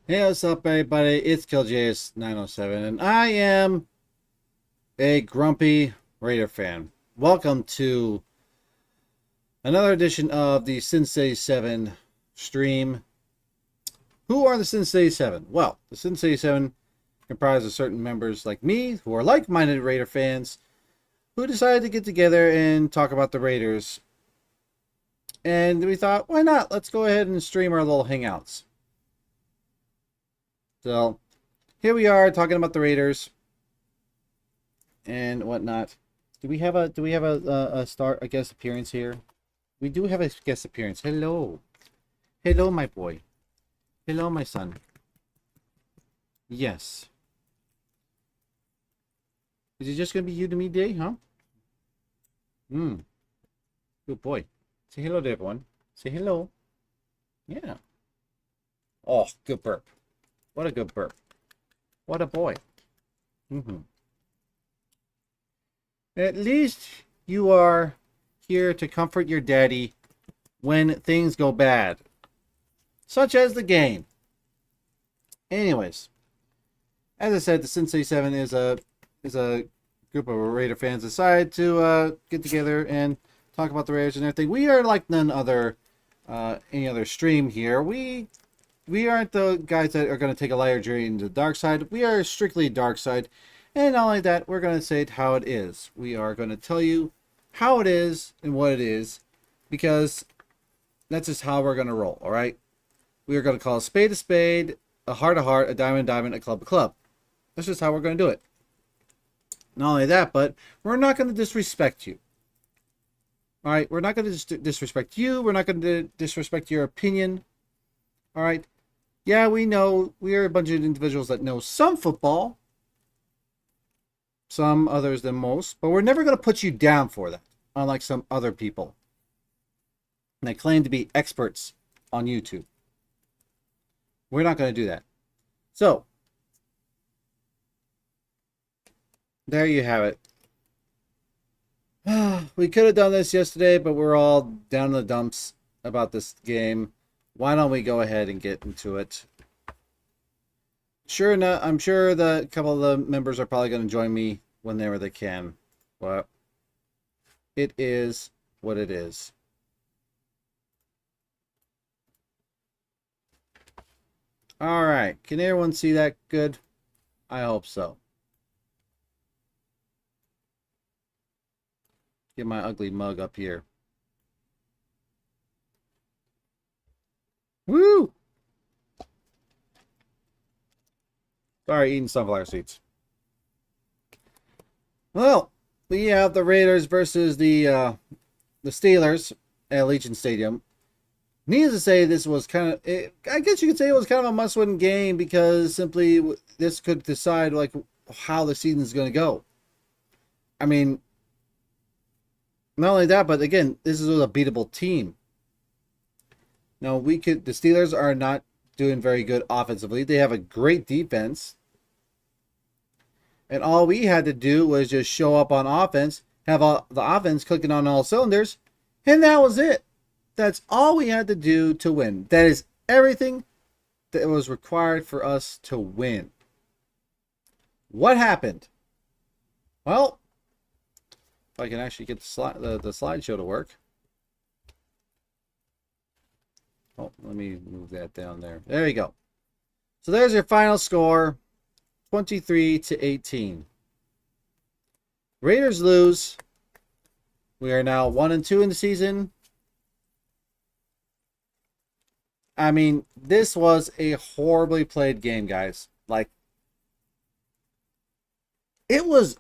Hey, what's up, everybody? It's KillJS907, and I am a grumpy Raider fan. Welcome to another edition of the Sensei 7 stream. Who are the Sensei 7? Well, the Sensei 7 comprise of certain members like me who are like-minded Raider fans who decided to get together and talk about the Raiders. And we thought, why not? Let's go ahead and stream our little hangouts. So, here we are talking about the Raiders and whatnot. Do we have a guest appearance here? We do have a guest appearance. Hello. Hello, my boy. Hello, my son. Yes. Is it just gonna be you to me day, huh? Good boy. Say hello to everyone. Say hello. Yeah. Oh, good burp. What a good burp. What a boy. At least you are here to comfort your daddy when things go bad. Such as the game. Anyways. As I said, the Sensei 7 is a group of Raider fans decided to get together and talk about the Raiders and everything. We are like none other any other stream here. We aren't the guys that are going to take a lighter journey into the dark side. We are strictly dark side. And not only that, we're going to say it how it is. We are going to tell you how it is and what it is, because that's just how we're going to roll, all right? We are going to call a spade, a heart, a diamond, a club, a club. That's just how we're going to do it. Not only that, but we're not going to disrespect you. All right? We're not going to disrespect you. We're not going to disrespect your opinion. All right? Yeah, we know we are a bunch of individuals that know some football. Some others than most, but we're never going to put you down for that, unlike some other people that claim to be experts on YouTube. We're not going to do that. So, there you have it. We could have done this yesterday, but we're all down in the dumps about this game. Why don't we go ahead and get into it? Sure enough, I'm sure the couple of the members are probably going to join me whenever they can. But it is what it is. All right. Can everyone see that good? I hope so. Get my ugly mug up here. Woo! Sorry, eating sunflower seeds. Well, we have the Raiders versus the Steelers at Legion Stadium. Needless to say, this was kind of, I guess you could say it was kind of a must-win game, because simply this could decide like how the season is going to go. I mean, not only that, but again, this is a beatable team. Now, the Steelers are not doing very good offensively. They have a great defense. And all we had to do was just show up on offense, have the offense clicking on all cylinders, and that was it. That's all we had to do to win. That is everything that was required for us to win. What happened? Well, if I can actually get the slideshow to work. Oh, let me move that down there. There you go. So there's your final score. 23-18. Raiders lose. We are now 1-2 in the season. I mean, this was a horribly played game, guys. Like, it was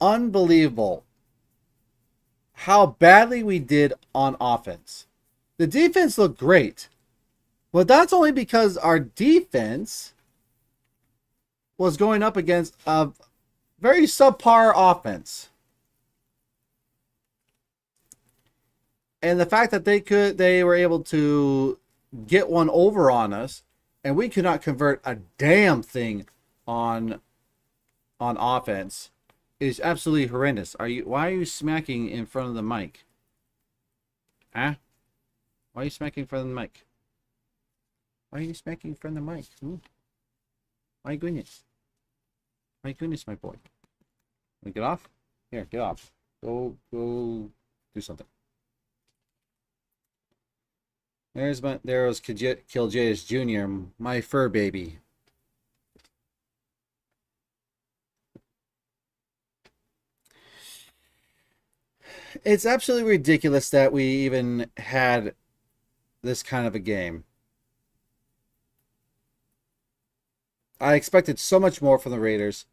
unbelievable how badly we did on offense. The defense looked great. But that's only because our defense was going up against a very subpar offense. And the fact that they were able to get one over on us, and we could not convert a damn thing on offense, is absolutely horrendous. Why are you smacking in front of the mic? Huh? Why are you smacking in front of the mic? Why are you smacking in front of the mic? My goodness. My goodness, my boy. Wanna get off? Here, get off. Go do something. There was Killjaeus Jr., my fur baby. It's absolutely ridiculous that we even had this kind of a game. I expected so much more from the Raiders,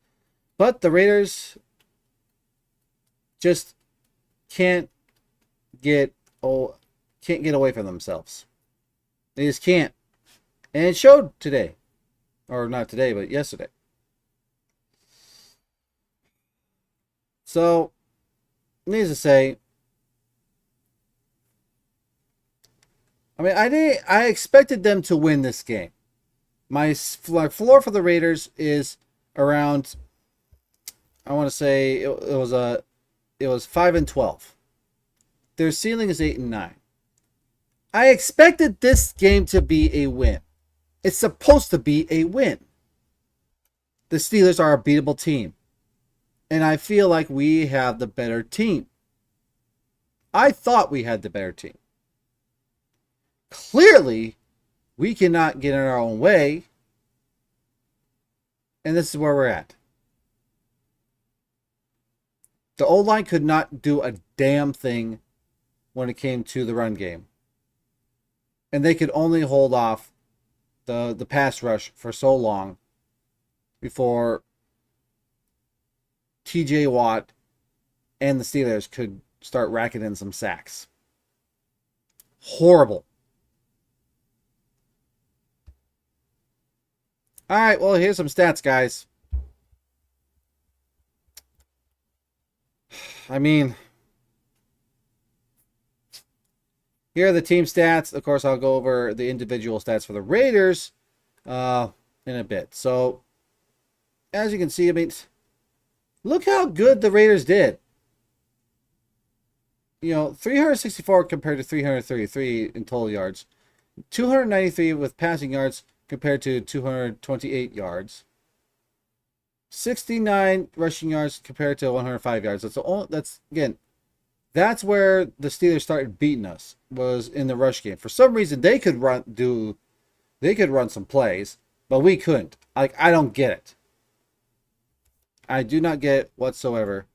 but the Raiders just can't get can't get away from themselves. They just can't. And it showed today. Or not today, but yesterday. So, needless to say, I expected them to win this game. My floor for the Raiders is around, I want to say it was 5-12. Their ceiling is 8-9. I expected this game to be a win. It's supposed to be a win. The Steelers are a beatable team. And I feel like we have the better team. I thought we had the better team. Clearly, we cannot get in our own way. And this is where we're at. The O-line could not do a damn thing when it came to the run game. And they could only hold off the pass rush for so long before TJ Watt and the Steelers could start racking in some sacks. Horrible. All right, well, here's some stats, guys. I mean, here are the team stats. Of course, I'll go over the individual stats for the Raiders in a bit. So, as you can see, I mean, look how good the Raiders did. 364 compared to 333 in total yards. 293 with passing yards compared to 228 yards. 69 rushing yards compared to 105 yards. That's where the Steelers started beating us, was in the rush game. For some reason they could run some plays, but we couldn't. Like, I don't get it. I do not get it whatsoever.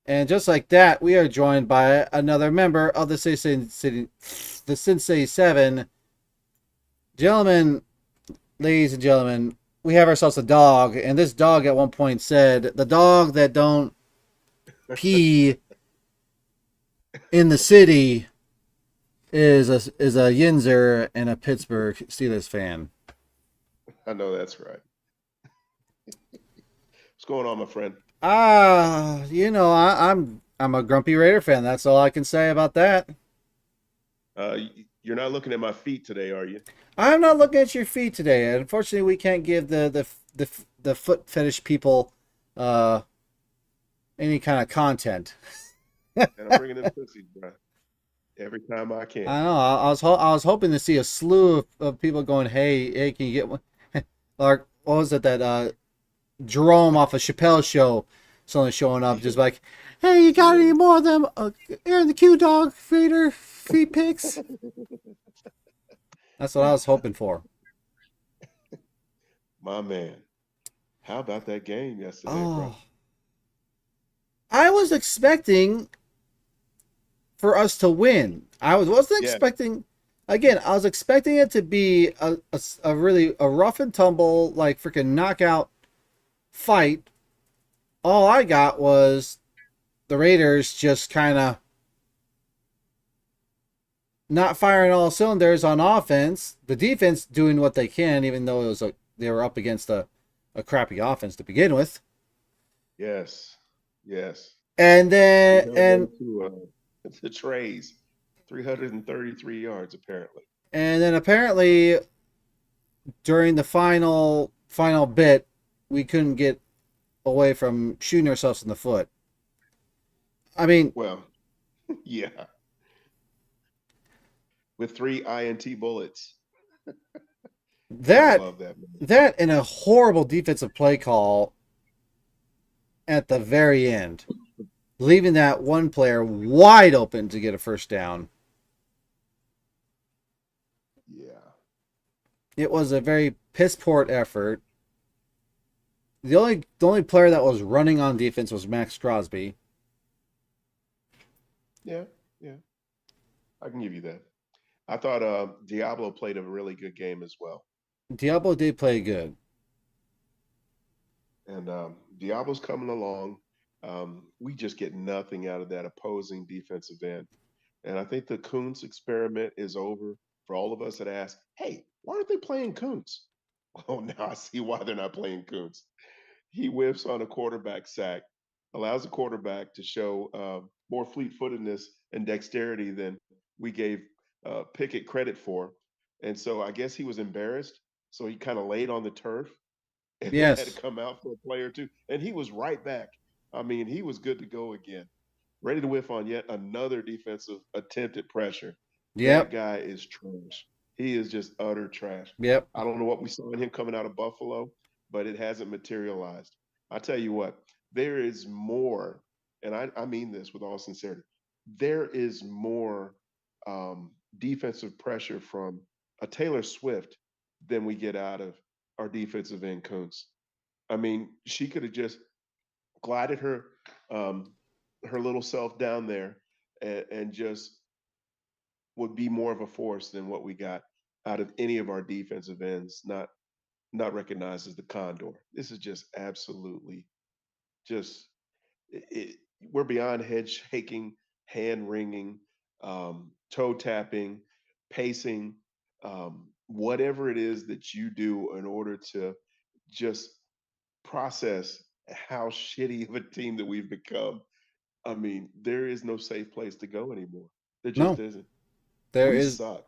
And just like that, we are joined by another member of the Sensei 7. Gentlemen, ladies and gentlemen, we have ourselves a dog, and this dog at one point said, the dog that don't pee in the city is a Yinzer and a Pittsburgh Steelers fan. I know that's right. What's going on, my friend? I'm a grumpy Raider fan. That's all I can say about that. You're not looking at my feet today, are you? I'm not looking at your feet today. Unfortunately, we can't give the foot fetish people any kind of content. And I'm bringing in pussies, bro. Every time I can. I know. I was hoping to see a slew of people going, hey, can you get one? Or what was it that Jerome off a Chappelle show, someone showing up just like, hey, you got any more of them Aaron the Q Dog Raider feet pics? That's what I was hoping for. My man. How about that game yesterday, bro? Oh, I was expecting for us to win. Wasn't Yeah. expecting. Again, I was expecting it to be a really a rough and tumble, like freaking knockout fight. All I got was the Raiders just kind of not firing all cylinders on offense. The defense doing what they can, even though they were up against a crappy offense to begin with. Yes. Yes. And We then held and them to the trays. 333 yards, apparently. and then apparently during the final bit, we couldn't get away from shooting ourselves in the foot. I mean, Well, yeah. With three INT bullets. Gotta That love that, man. that and a horrible defensive play call at the very end, leaving that one player wide open to get a first down. Yeah. It was a very piss poor effort. The only player that was running on defense was Max Crosby. Yeah. Yeah. I can give you that. I thought Diablo played a really good game as well. Diablo did play good. And Diablo's coming along. We just get nothing out of that opposing defensive end. And I think the Coons experiment is over for all of us that ask, hey, why aren't they playing Coons? Oh, now I see why they're not playing Coons. He whiffs on a quarterback sack, allows the quarterback to show more fleet footedness and dexterity than we gave Pickett credit for. And so I guess he was embarrassed. So he kind of laid on the turf and then had to Yes. come out for a play or two. And he was right back. I mean, he was good to go again, ready to whiff on yet another defensive attempt at pressure. That Yep. guy is trash. He is just utter trash. Yep. I don't know what we saw in him coming out of Buffalo, but it hasn't materialized. I tell you what, there is more, and I mean this with all sincerity. There is more defensive pressure from a Taylor Swift than we get out of our defensive end Coons. I mean, she could have just glided um, her little self down there and just would be more of a force than what we got out of any of our defensive ends. Not recognized as the condor. This is just absolutely just it, we're beyond head shaking, hand wringing, toe tapping, pacing, whatever it is that you do in order to just process how shitty of a team that we've become. I mean, there is no safe place to go anymore. There just No, isn't. there We is. suck.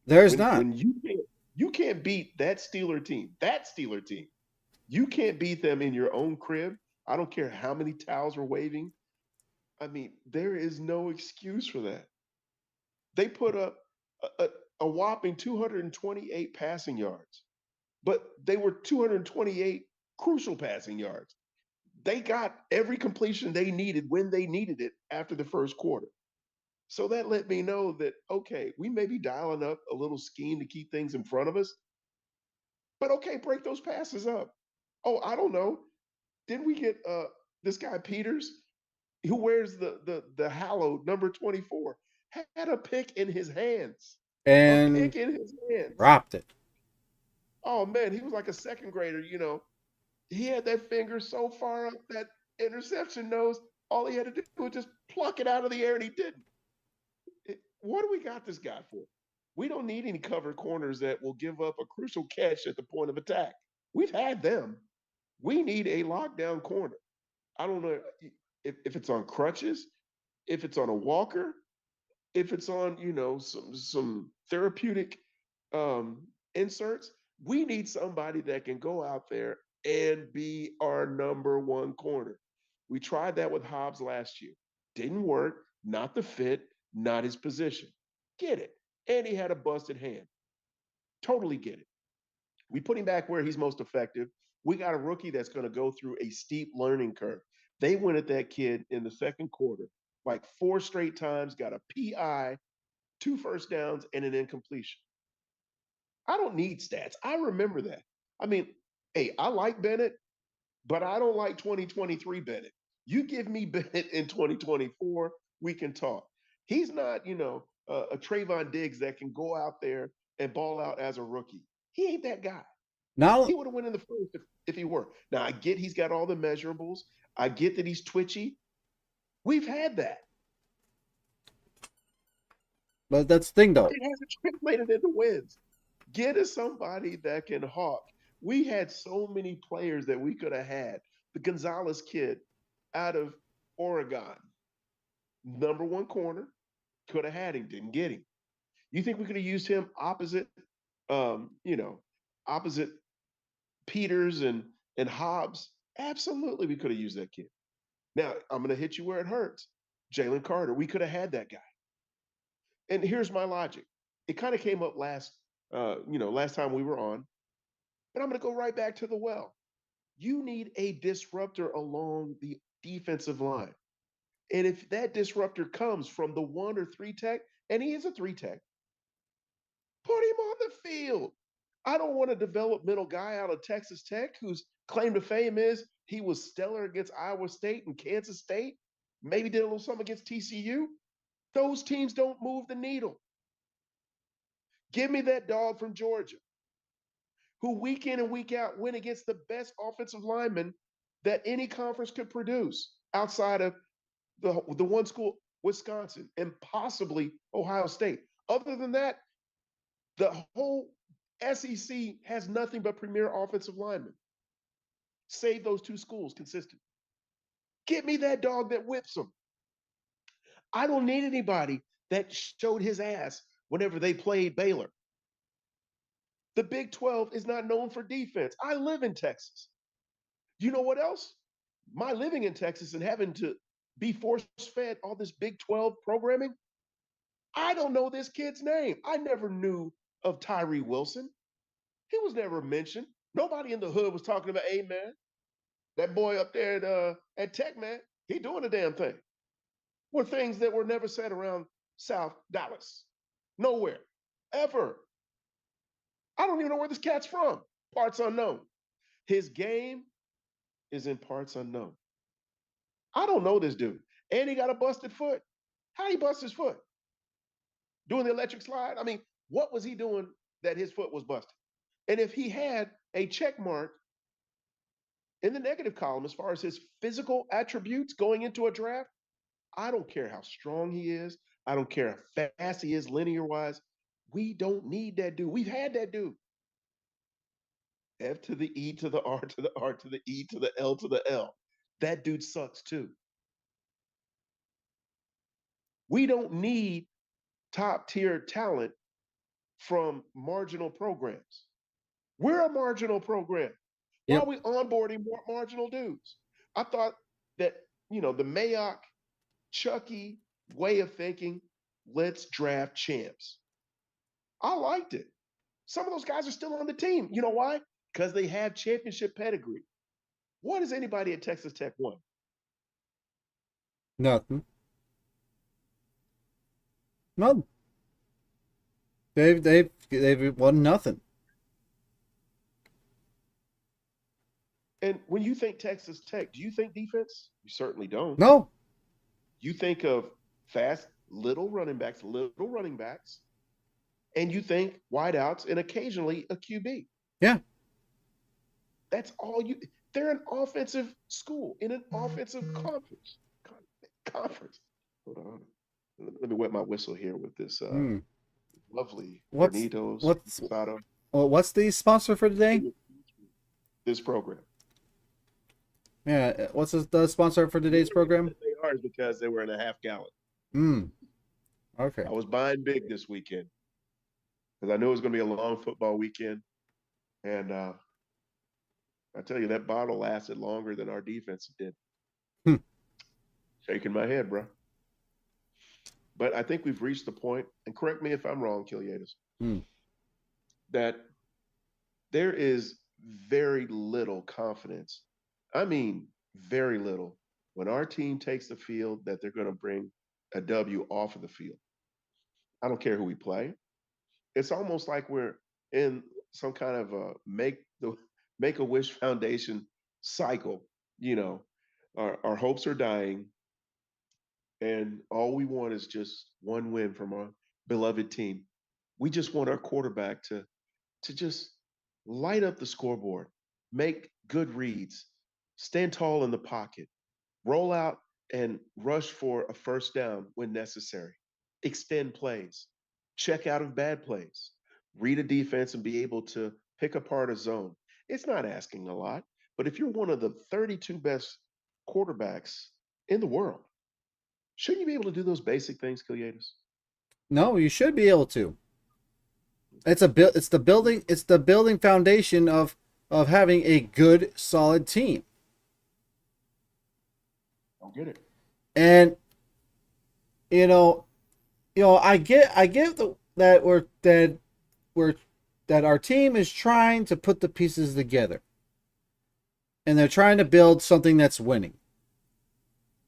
There's not. When you can't beat that Steeler team. You can't beat them in your own crib. I don't care how many towels are waving. I mean, there is no excuse for that. They put up a whopping 228 passing yards, but they were 228 crucial passing yards. They got every completion they needed when they needed it after the first quarter. So that let me know that, okay, we may be dialing up a little scheme to keep things in front of us, but okay, break those passes up. Oh, I don't know. Didn't we get this guy Peters, who wears the hallowed number 24, had a pick in his hands. A And pick in his hands. dropped it. Oh man, he was like a second grader. He had that finger so far up that interception nose. All he had to do was just pluck it out of the air, and he didn't. What do we got this guy for? We don't need any cover corners that will give up a crucial catch at the point of attack. We've had them. We need a lockdown corner. I don't know if it's on crutches, if it's on a walker, if it's on some therapeutic inserts. We need somebody that can go out there and be our number one corner. We tried that with Hobbs last year. Didn't work. Not the fit. Not his position. Get it. And he had a busted hand. Totally get it. We put him back where he's most effective. We got a rookie that's going to go through a steep learning curve. They went at that kid in the second quarter like four straight times, got a PI, two first downs, and an incompletion. I don't need stats. I remember that. I mean, hey, I like Bennett, but I don't like 2023 Bennett. You give me Bennett in 2024, we can talk. He's not, a Trayvon Diggs that can go out there and ball out as a rookie. He ain't that guy. Now, He would have won in the first if he were. Now I get he's got all the measurables. I get that he's twitchy. We've had that. but that's the thing though. It hasn't translated into wins. Get us somebody that can hawk. We had so many players that we could have had. The Gonzalez kid out of Oregon, number one corner, could have had him, didn't get him. You think we could have used him opposite, um, you know, opposite Peters and Hobbs? Absolutely, we could have used that kid. Now I'm going to hit you where it hurts. Jalen Carter, we could have had that guy. And here's my logic. It kind of came up last last time we were on. And I'm going to go right back to the well. You need a disruptor along the defensive line. And if that disruptor comes from the 1 or 3 tech, and he is a 3 tech, put him on the field. I don't want a developmental guy out of Texas Tech whose claim to fame is he was stellar against Iowa State and Kansas State, maybe did a little something against TCU. Those teams don't move the needle. Give me that dog from Georgia who week in and week out went against the best offensive linemen that any conference could produce outside of the one school, Wisconsin, and possibly Ohio State. Other than that, the whole SEC has nothing but premier offensive linemen. Save those 2 schools consistent. Get me that dog that whips them. I don't need anybody that showed his ass whenever they played Baylor. The Big 12 is not known for defense. I live in Texas. You know what else? My living in Texas and having to be force fed all this Big 12 programming, I don't know this kid's name. I never knew of Tyree Wilson. He was never mentioned. Nobody in the hood was talking about, hey, man, that boy up there at Tech, man, he doing the damn thing. Were things that were never said around South Dallas. Nowhere, ever. I don't even know where this cat's from. Parts unknown. His game is in parts unknown. I don't know this dude. And he got a busted foot. How he bust his foot? Doing the electric slide? I mean, what was he doing that his foot was busted? And if he had a check mark in the negative column as far as his physical attributes going into a draft, I don't care how strong he is. I don't care how fast he is linear wise. We don't need that dude. We've had that dude. F to the E to the R to the R to the E to the L to the L. That dude sucks too. We don't need top tier talent from marginal programs. We're a marginal program. Why are we onboarding more marginal dudes? I thought that, the Mayock, Chucky way of thinking, let's draft champs. I liked it. Some of those guys are still on the team. You know why? Because they have championship pedigree. What has anybody at Texas Tech won? Nothing. None. They've won nothing. And when you think Texas Tech, do you think defense? You certainly don't. No. You think of fast, little running backs, and you think wideouts and occasionally a QB. Yeah. That's all you. They're an offensive school in an offensive conference. Hold on. Let me wet my whistle here with this lovely Hornitos. What's the sponsor for today? This program. Yeah, what's the sponsor for today's program? They are because they were in a half gallon. Okay. I was buying big this weekend because I knew it was going to be a long football weekend, and I tell you that bottle lasted longer than our defense did. Shaking my head, bro. But I think we've reached the point, and correct me if I'm wrong, Kiliatis, that there is very little confidence. I mean, very little when our team takes the field that they're going to bring a W off of the field. I don't care who we play. It's almost like we're in some kind of a Make-A-Wish Foundation cycle. Our hopes are dying, and all we want is just one win from our beloved team. We just want our quarterback to just light up the scoreboard, make good reads, stand tall in the pocket, roll out and rush for a first down when necessary, extend plays, check out of bad plays, read a defense and be able to pick apart a zone. It's not asking a lot, but if you're one of the 32 best quarterbacks in the world, shouldn't you be able to do those basic things, Kiliatis? No, you should be able to. It's the building foundation of having a good, solid team. Don't get it. And I get that we're that our team is trying to put the pieces together. And they're trying to build something that's winning.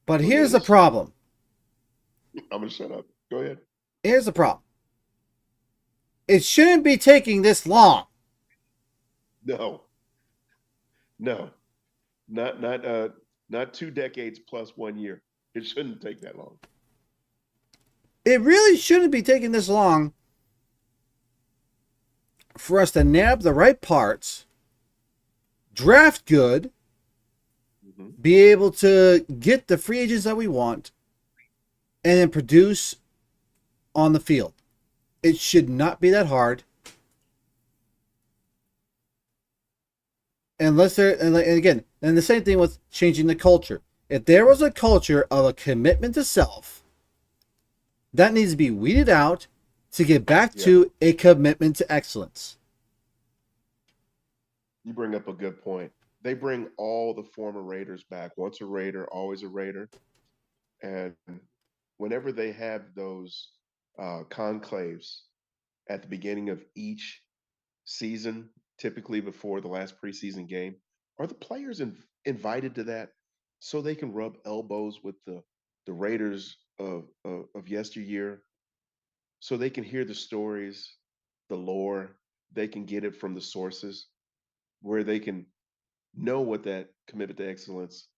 But It here's the is. problem. I'm gonna shut up. Go ahead. Here's the problem. It shouldn't be taking this long. No, no, not 2 decades plus 1 year. It shouldn't take that long. It really shouldn't be taking this long for us to nab the right parts, draft good, be able to get the free agents that we want, and then produce on the field. It should not be that hard. Unless there, and again, and the same thing with changing the culture. If there was a culture of a commitment to self, that needs to be weeded out to get back to a commitment to excellence. You bring up a good point. They bring all the former Raiders back. Once a Raider, always a Raider. And whenever they have those conclaves at the beginning of each season, typically before the last preseason game, are the players invited to that so they can rub elbows with the Raiders of yesteryear, so they can hear the stories, the lore, they can get it from the sources where they can know what that commitment to excellence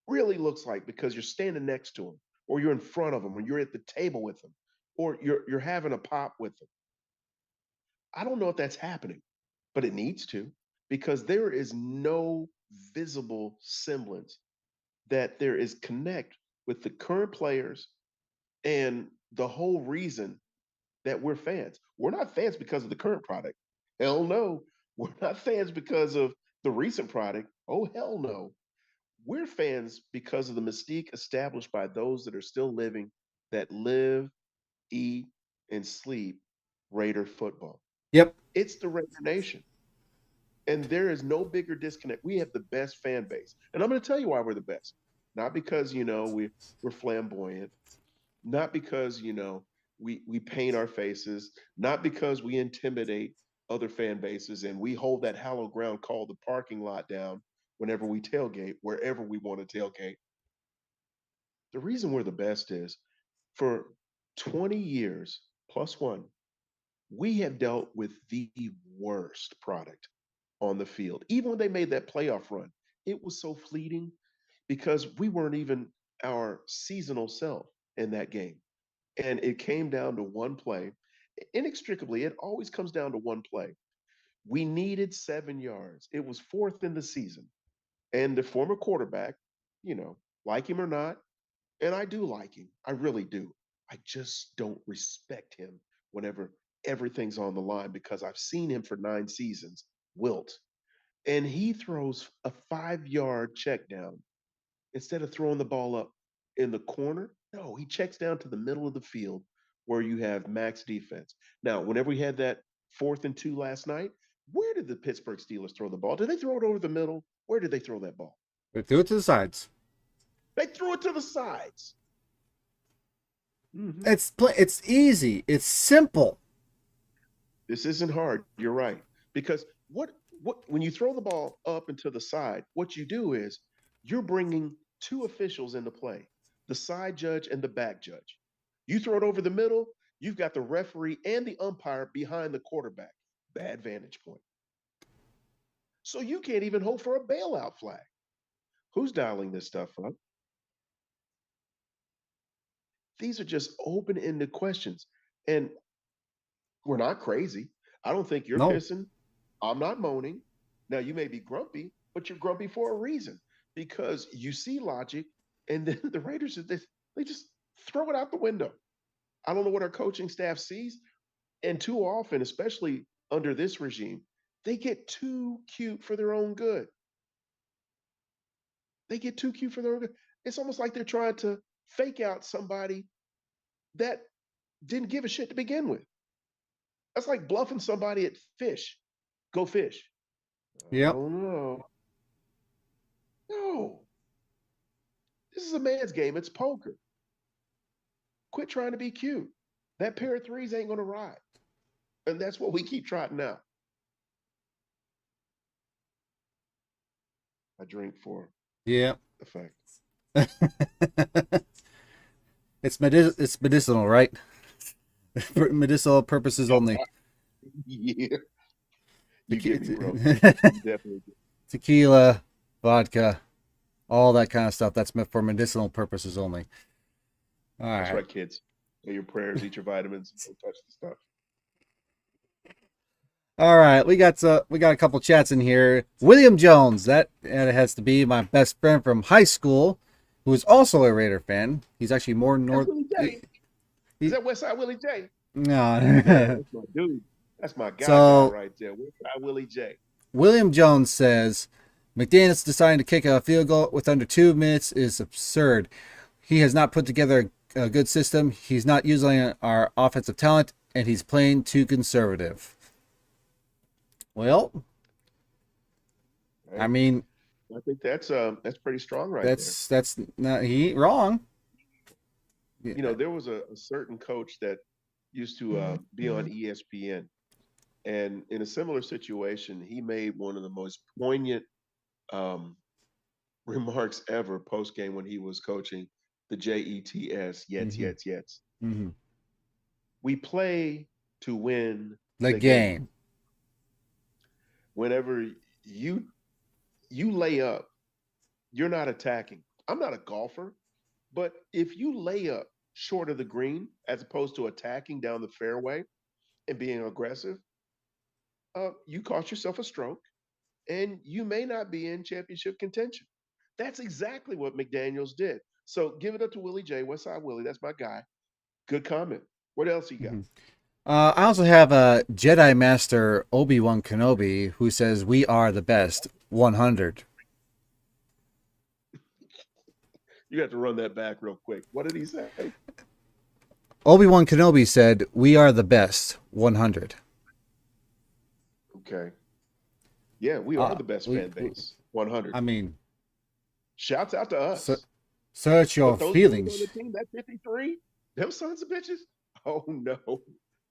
really looks like because you're standing next to them or you're in front of them or you're at the table with them or you're having a pop with them. I don't know if that's happening, but it needs to because there is no visible semblance that there is connect with the current players and the whole reason that we're fans. We're not fans because of the current product. Hell no. We're not fans because of the recent product. Oh, hell no. We're fans because of the mystique established by those that are still living, that live, eat, and sleep Raider football. Yep. It's the Raider Nation. And there is no bigger disconnect. We have the best fan base. And I'm going to tell you why we're the best. Not because, we're flamboyant, not because, we paint our faces, not because we intimidate other fan bases and we hold that hallowed ground called the parking lot down whenever we tailgate, wherever we want to tailgate. The reason we're the best is for 20 years plus one, we have dealt with the worst product on the field. Even when they made that playoff run, it was so fleeting because we weren't even our seasonal self in that game. And it came down to one play. Inextricably, it always comes down to one play. We needed 7 yards. It was fourth in the season. And the former quarterback, you know, like him or not, and I do like him. I really do. I just don't respect him whenever everything's on the line because I've seen him for 9 seasons wilt. And he throws a 5 yard check down instead of throwing the ball up in the corner. No, he checks down to the middle of the field where you have max defense. Now, whenever we had that 4th and 2 last night, where did the Pittsburgh Steelers throw the ball? Did they throw it over the middle? Where did they throw that ball? We threw it to the sides. They threw it to the sides. Mm-hmm. It's easy. It's simple. This isn't hard. You're right. Because what when you throw the ball up and to the side, what you do is you're bringing two officials into play, the side judge and the back judge. You throw it over the middle, you've got the referee and the umpire behind the quarterback. Bad vantage point. So you can't even hope for a bailout flag. Who's dialing this stuff up? These are just open-ended questions. And we're not crazy. I don't think you're No. pissing. I'm not moaning. Now, you may be grumpy, but you're grumpy for a reason because you see logic, and then the Raiders, they just throw it out the window. I don't know what our coaching staff sees. And too often, especially under this regime, they get too cute for their own good. They get too cute for their own good. It's almost like they're trying to fake out somebody that didn't give a shit to begin with. That's like bluffing somebody at fish. Go fish. Yep. Oh no. No. This is a man's game. It's poker. Quit trying to be cute. That pair of threes ain't gonna ride. And that's what we keep trotting out. I drink for Yeah. effect. It's medicinal, right? For medicinal purposes only. Yeah, you get me, bro. Tequi- You definitely get. Tequila, vodka, all that kind of stuff. That's meant for medicinal purposes only. All That's right. right, kids. Say your prayers, eat your vitamins, don't touch the stuff. All right, we got a couple chats in here. William Jones, that has to be my best friend from high school, who is also a Raider fan. He's actually more That's north. Willie J. Is He, that Westside Willie J? Man, no. that's my dude. That's my guy So right there. Westside Willie J. William Jones says McDaniels deciding to kick a field goal with under 2 minutes is absurd. He has not put together a good system. He's not using our offensive talent, and he's playing too conservative. Well, I Right? mean, I think that's pretty strong right there. that's not he ain't wrong. You know, there was a certain coach that used to be on ESPN, and in a similar situation, he made one of the most poignant um, remarks ever post game when he was coaching the Jets. Mm-hmm. Yets. Mm-hmm. We play to win The the game. game. Whenever you you lay up, you're not attacking. I'm not a golfer, but if you lay up short of the green as opposed to attacking down the fairway and being aggressive, you cost yourself a stroke and you may not be in championship contention. That's exactly what McDaniels did. So give it up to Willie J. Westside Willie. That's my guy. Good comment. What else you got? Mm-hmm. I also have a Jedi Master Obi-Wan Kenobi who says we are the best 100. You got to run that back real quick. What did he say? Obi-Wan Kenobi said we are the best 100. Okay. Yeah, we are the best fan base. 100. I mean, Shouts out to us. search your But those dudes on the feelings. team, that 53, them sons of bitches. Oh no.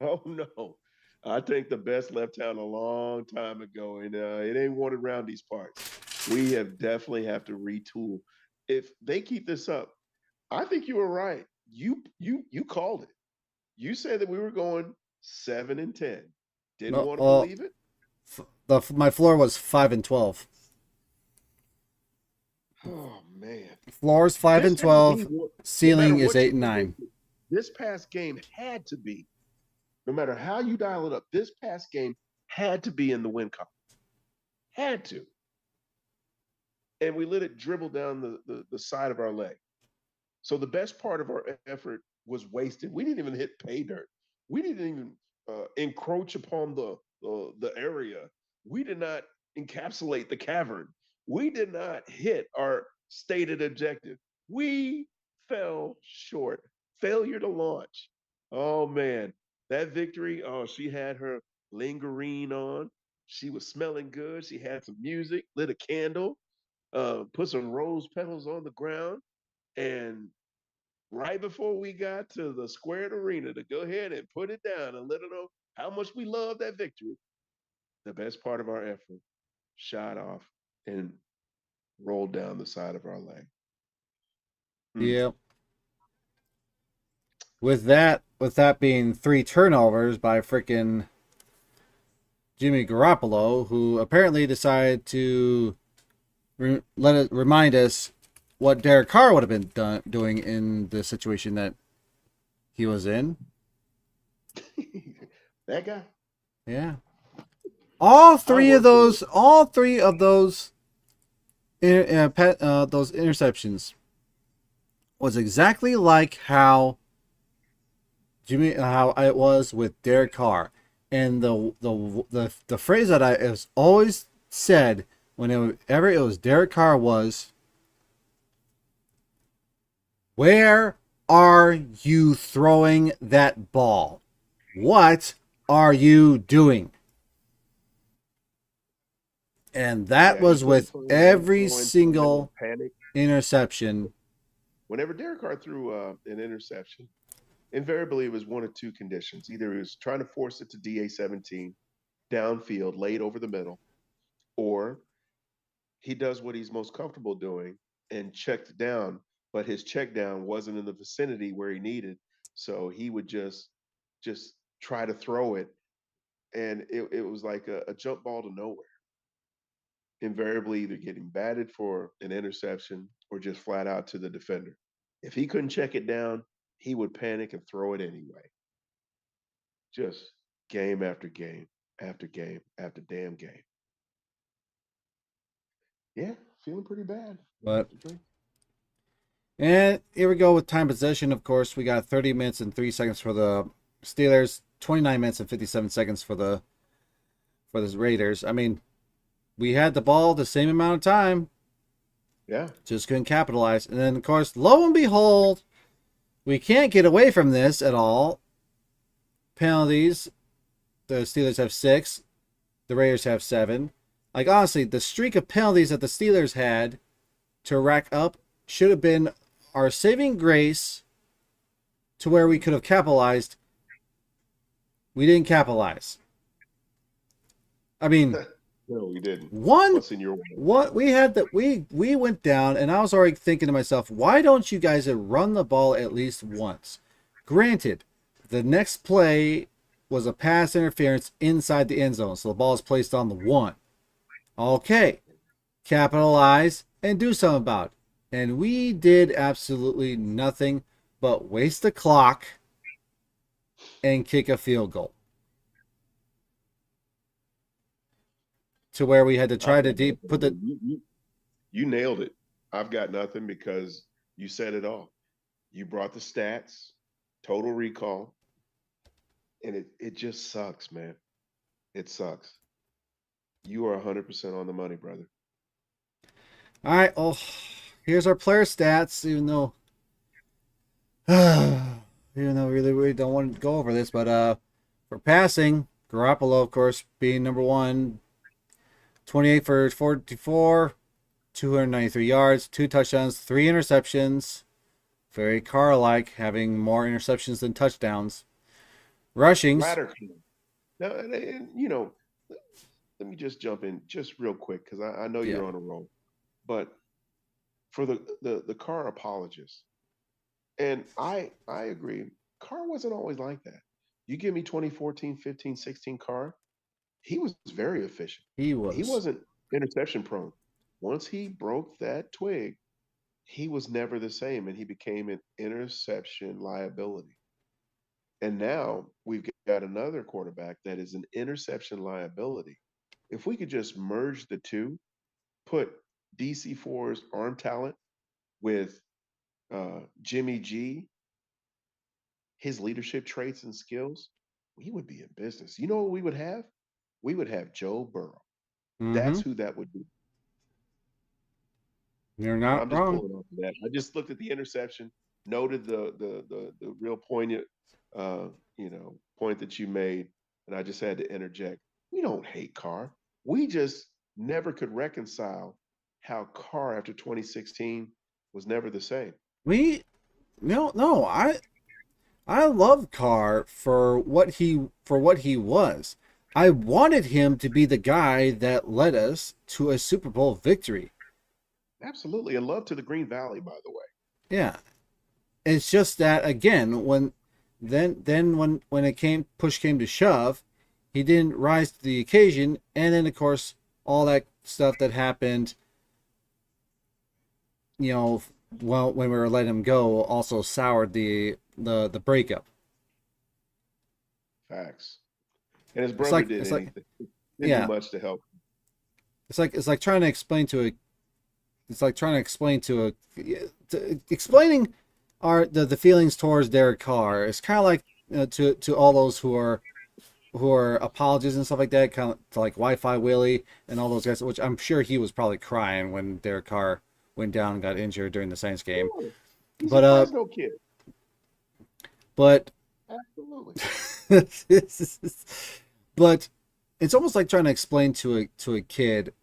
Oh no. I think the best left town a long time ago, and it ain't wanted around these parts. We have definitely have to retool. If they keep this up, I think you were right. You called it. You said that we were going 7-10. Didn't No, want to believe it. my floor was 5-12. Oh man. Floors 5 This and had to be 12. no matter Ceiling is what 8 you and 9. predicted. This past game had to be, no matter how you dial it up, this past game had to be in the win column. Had to. And we let it dribble down the side of our leg. So the best part of our effort was wasted. We didn't even hit pay dirt. We didn't even encroach upon the area. We did not encapsulate the cavern. We did not hit our stated objective. We fell short. Failure to launch. Oh man, that victory. Oh, she had her lingerine on. She was smelling good. She had some music, lit a candle, put some rose petals on the ground, and right before we got to the squared arena to go ahead and put it down and let it know how much we love that victory, the best part of our effort shot off and rolled down the side of our leg. Hmm. Yep. With that being 3 turnovers by freaking Jimmy Garoppolo, who apparently decided to let it remind us what Derek Carr would have been doing in the situation that he was in. That guy. Yeah. All I three of worked with. those, all three of those, those interceptions was exactly like how how it was with Derek Carr, and the phrase that I has always said whenever it was Derek Carr was, "Where are you throwing that ball? What are you doing?" And that Yeah, he was couldn't with find a way to every throw into a mental single panic. interception. Whenever Derek Carr threw an interception, invariably it was one of two conditions. Either he was trying to force it to DA 17 downfield, laid over the middle, or he does what he's most comfortable doing and checked down, but his check down wasn't in the vicinity where he needed. So he would just try to throw it. And it was like a jump ball to nowhere, invariably either getting batted for an interception or just flat out to the defender. If he couldn't check it down, he would panic and throw it anyway. Just game after game after game after damn game. Yeah, feeling pretty bad. But and here we go with time possession. Of course, we got 30 minutes and 3 seconds for the Steelers, 29 minutes and 57 seconds for the Raiders. I mean, we had the ball the same amount of time, Yeah. just couldn't capitalize. And then, of course, lo and behold, we can't get away from this at all. Penalties. The Steelers have 6. The Raiders have 7. Like, honestly, the streak of penalties that the Steelers had to rack up should have been our saving grace to where we could have capitalized. We didn't capitalize. I mean, No, we didn't. one What's in your way? what we had that we went down, and I was already thinking to myself, why don't you guys run the ball at least once? Granted, the next play was a pass interference inside the end zone, so the ball is placed on the 1. Okay, capitalize and do something about it. And we did absolutely nothing but waste the clock and kick a field goal. To where we had to try to put the... You nailed it. I've got nothing because you said it all. You brought the stats, total recall, and it just sucks, man. It sucks. You are 100% on the money, brother. All right, well, here's our player stats, even though we don't want to go over this, but for passing, Garoppolo, of course, being number 1, 28 for 44, 293 yards, 2 touchdowns, 3 interceptions. Very Carr-like, having more interceptions than touchdowns. Rushings. Ladder clean. Now, and, let me just jump in just real quick because I know you're on a roll. But for the Carr apologists, and I agree, Carr wasn't always like that. You give me 2014, 15, 16 Carr, he was very efficient. He was. He wasn't interception prone. Once he broke that twig, he was never the same, and he became an interception liability. And now we've got another quarterback that is an interception liability. If we could just merge the two, put DC4's arm talent with Jimmy G, his leadership traits and skills, we would be in business. You know what we would have? We would have Joe Burrow. That's who that would be. You're not I'm just wrong. pulling off of that. I just looked at the interception, noted the real poignant point that you made, and I just had to interject. We don't hate Carr. We just never could reconcile how Carr after 2016 was never the same. I love Carr for what he was. I wanted him to be the guy that led us to a Super Bowl victory. Absolutely, and love to the Green Valley, by the way. Yeah, it's just that again, when push came to shove, he didn't rise to the occasion, and then of course all that stuff that happened, when we were letting him go, also soured the breakup. Facts. And his brother did anything. Didn't do much to help. It's like trying to explain to explaining the feelings towards Derek Carr. It's kind of like to all those who are apologists and stuff like that, kind of to like Wi-Fi Willie and all those guys, which I'm sure he was probably crying when Derek Carr went down and got injured during the Saints game. He's a no kid. But absolutely. But it's almost like trying to explain to a kid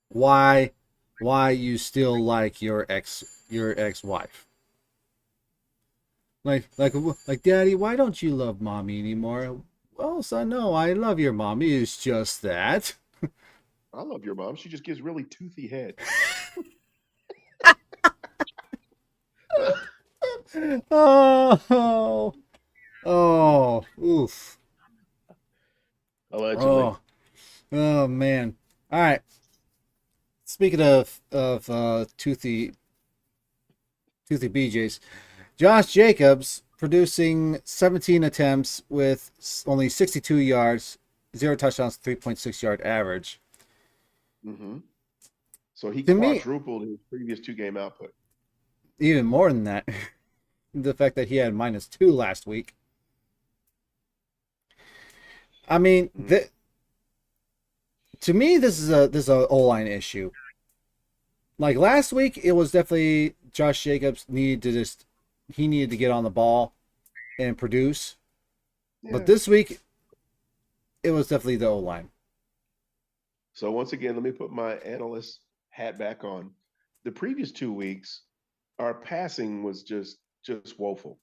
why you still like your ex-wife. Like Daddy, why don't you love Mommy anymore? Well, son, no, I love your mommy. It's just that. I love your mom. She just gives really toothy head. Oh, oh, oof. Allegedly. Oh, oh man. All right. Speaking of toothy BJ's, Josh Jacobs producing 17 attempts with only 62 yards, 0 touchdowns, 3.6 yard average. Hmm. So he To me, quadrupled his previous 2 game output. even more than that, the fact that he had -2 last week. I mean, Mm. to me, this is a O line issue. Like last week, it was definitely Josh Jacobs needed to get on the ball and produce. But Yeah. this week, it was definitely the O line. So once again, let me put my analyst hat back on. The previous 2 weeks, our passing was just woeful.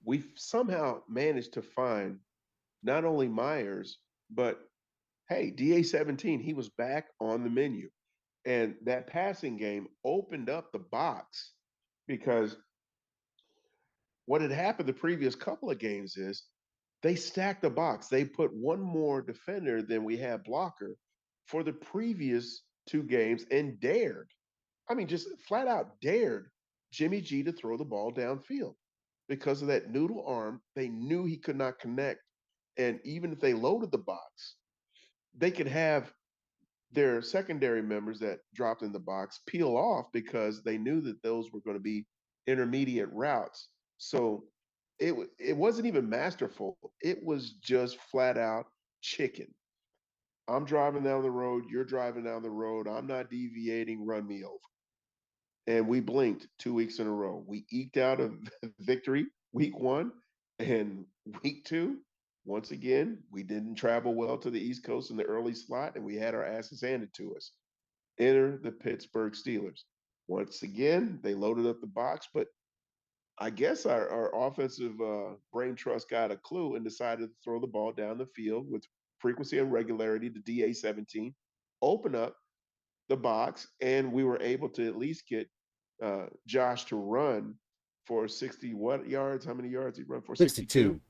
We've somehow managed to find not only Myers, but hey, DA-17, he was back on the menu. And that passing game opened up the box because what had happened the previous couple of games is they stacked the box. They put one more defender than we had blocker for the previous 2 games and dared, I mean, just flat out dared Jimmy G to throw the ball downfield because of that noodle arm. They knew he could not connect. And even if they loaded the box, they could have their secondary members that dropped in the box peel off because they knew that those were going to be intermediate routes. So it wasn't even masterful. It was just flat out chicken. I'm driving down the road, you're driving down the road, I'm not deviating, run me over. And we blinked 2 weeks in a row. We eked out a victory week 1 and week 2. Once again, we didn't travel well to the East Coast in the early slot, and we had our asses handed to us. Enter the Pittsburgh Steelers. Once again, they loaded up the box, but I guess our offensive brain trust got a clue and decided to throw the ball down the field with frequency and regularity to DA-17, open up the box, and we were able to at least get Josh to run for 60 what yards? How many yards he run for? 62. 62,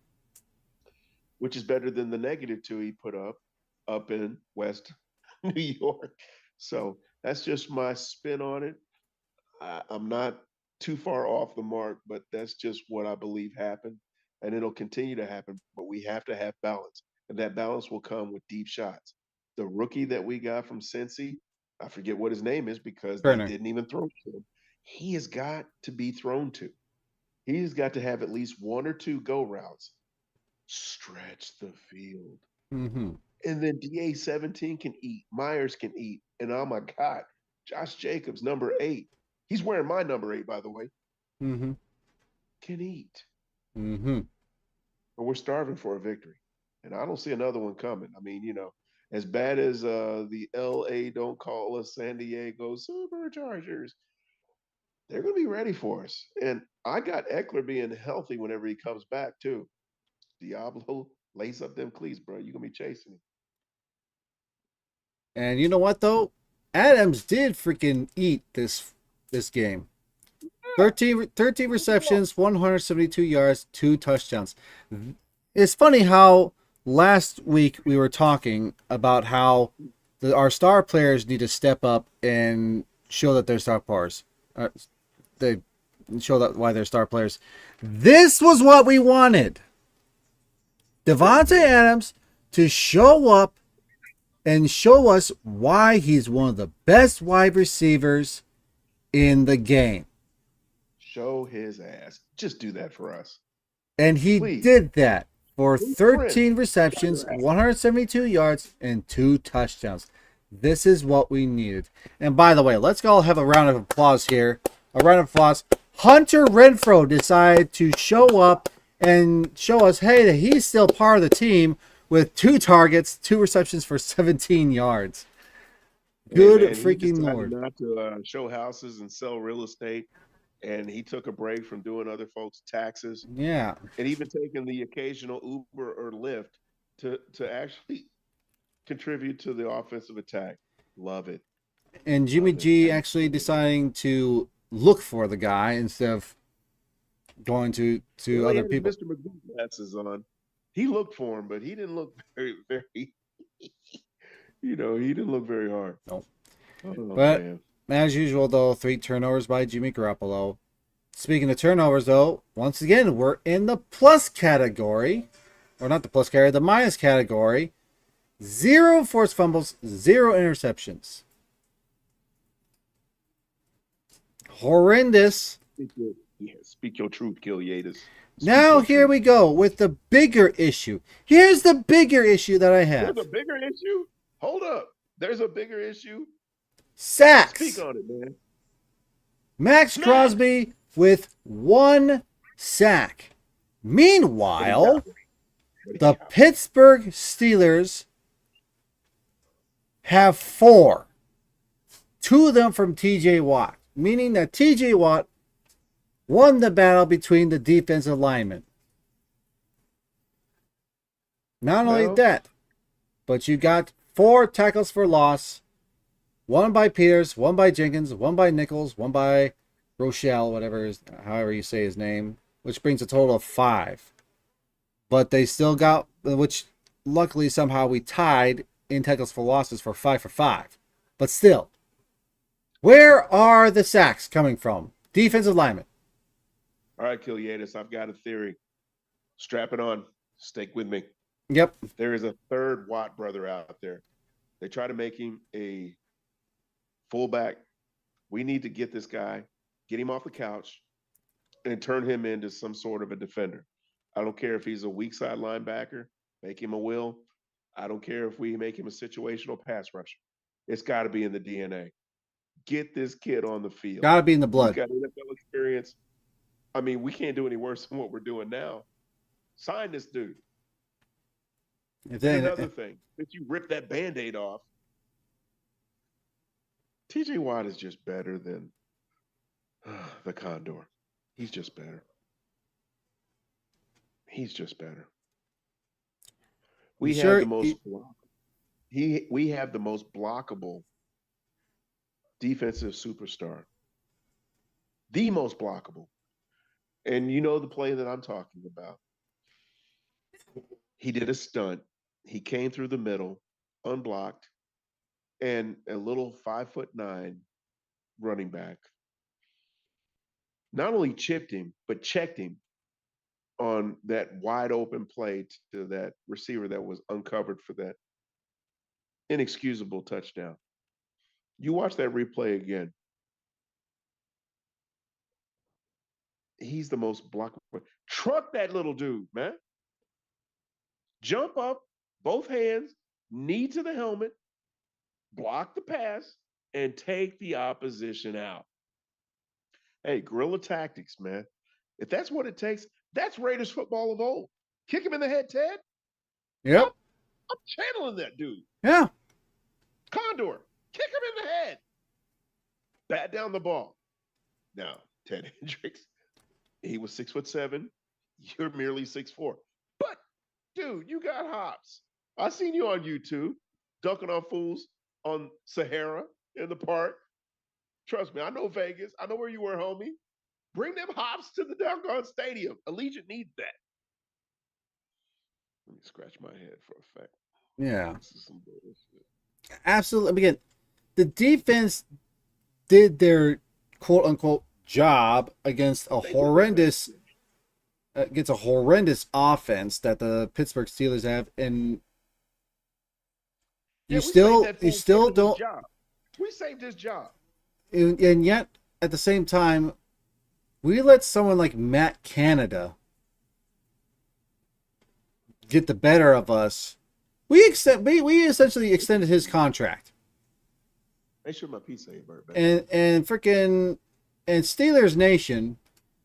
which is better than the -2 he put up in West New York. So that's just my spin on it. I'm not too far off the mark, but that's just what I believe happened. And it'll continue to happen. But we have to have balance. And that balance will come with deep shots. The rookie that we got from Cincy, I forget what his name is because they Turner. didn't even throw to him. He has got to be thrown to. He's got to have at least 1 or 2 go routes, stretch the field. Mm-hmm. And then DA-17 can eat. Myers can eat. And oh my God, Josh Jacobs, number 8. He's wearing my number 8, by the way. Mm-hmm. Can eat. Mm-hmm. But we're starving for a victory. And I don't see another one coming. I mean, as bad as the LA don't call us San Diego Superchargers, they're going to be ready for us. And I got Eckler being healthy whenever he comes back, too. Diablo, lace up them cleats, bro. You're going to be chasing him. And you know what though? Adams did freaking eat this game. 13 receptions, 172 yards, 2 touchdowns. It's funny how last week we were talking about how our star players need to step up and show that they're star players. They show that why they're star players. This was what we wanted. Devontae Adams to show up and show us why he's one of the best wide receivers in the game. Show his ass. Just do that for us. And he Please. did that for Blueprint. 13 receptions, 172 yards, and 2 touchdowns. This is what we needed. And by the way, let's all have a round of applause here. A round of applause. Hunter Renfrow decided to show up and show us, hey, that he's still part of the team with 2 targets, 2 receptions for 17 yards. Good Hey man, he freaking decided Lord. not to show houses and sell real estate, and he took a break from doing other folks' taxes, Yeah. and even taking the occasional Uber or Lyft to actually contribute to the offensive attack. Love it. And Jimmy Love it. G actually deciding to look for the guy instead of going to Well, he other had his people. Mr. Magoo glasses on. He looked for him, but he didn't look very, he didn't look very hard. No. Oh But man. as usual, though, 3 turnovers by Jimmy Garoppolo. Speaking of turnovers, though, once again, we're in the plus category. Or not the plus category, the minus category. 0 forced fumbles, 0 interceptions. Horrendous. Speak your truth, Kill Yates. Now here we go with the bigger issue. Here's the bigger issue that I have. There's a bigger issue? Hold up. There's a bigger issue? Sacks. Speak on it, man. Max Crosby with 1 sack. Meanwhile, the Pittsburgh Steelers have 4. 2 of them from TJ Watt, meaning that TJ Watt won the battle between the defensive linemen. Not only that, but you got 4 tackles for loss. 1 by Peters, 1 by Jenkins, 1 by Nichols, 1 by Rochelle, however you say his name, which brings a total of 5. But they still got, which luckily somehow we tied in tackles for losses for 5 for 5. But still, where are the sacks coming from? Defensive linemen. All right, Kill Yates, I've got a theory. Strap it on. Stick with me. Yep. There is a third Watt brother out there. They try to make him a fullback. We need to get this guy, get him off the couch, and turn him into some sort of a defender. I don't care if he's a weak side linebacker, make him a will. I don't care if we make him a situational pass rusher. It's got to be in the DNA. Get this kid on the field. Got to be in the blood. He's got NFL experience. I mean, we can't do any worse than what we're doing now. Sign this dude. Another thing, if you rip that Band-Aid off, TJ Watt is just better than the Condor. He's just better. He's just better. We have the most we have the most blockable defensive superstar. The most blockable. And you know the play that I'm talking about. He did a stunt. He came through the middle, unblocked, and a little 5'9" running back not only chipped him, but checked him on that wide open play to that receiver that was uncovered for that inexcusable touchdown. You watch that replay again. He's the most blockable. Truck that little dude, man. Jump up, both hands, knee to the helmet, block the pass, and take the opposition out. Hey, guerrilla tactics, man. If that's what it takes, that's Raiders football of old. Kick him in the head, Ted. Yep. I'm channeling that dude. Yeah. Condor, kick him in the head. Bat down the ball. Now, Ted Hendricks, he was 6'7". You're merely 6'4". But, dude, you got hops. I seen you on YouTube dunking on fools on Sahara in the park. Trust me, I know Vegas. I know where you were, homie. Bring them hops to the doggone stadium. Allegiant needs that. Let me scratch my head for a fact. Yeah. This is some bullshit. Absolutely. Again, the defense did their quote unquote job against a horrendous offense that the Pittsburgh Steelers have, and you still don't. We saved his job. And yet, at the same time, we let someone like Matt Canada get the better of us. We essentially extended his contract. Make sure my pizza ain't burnt back. And freaking Steelers Nation,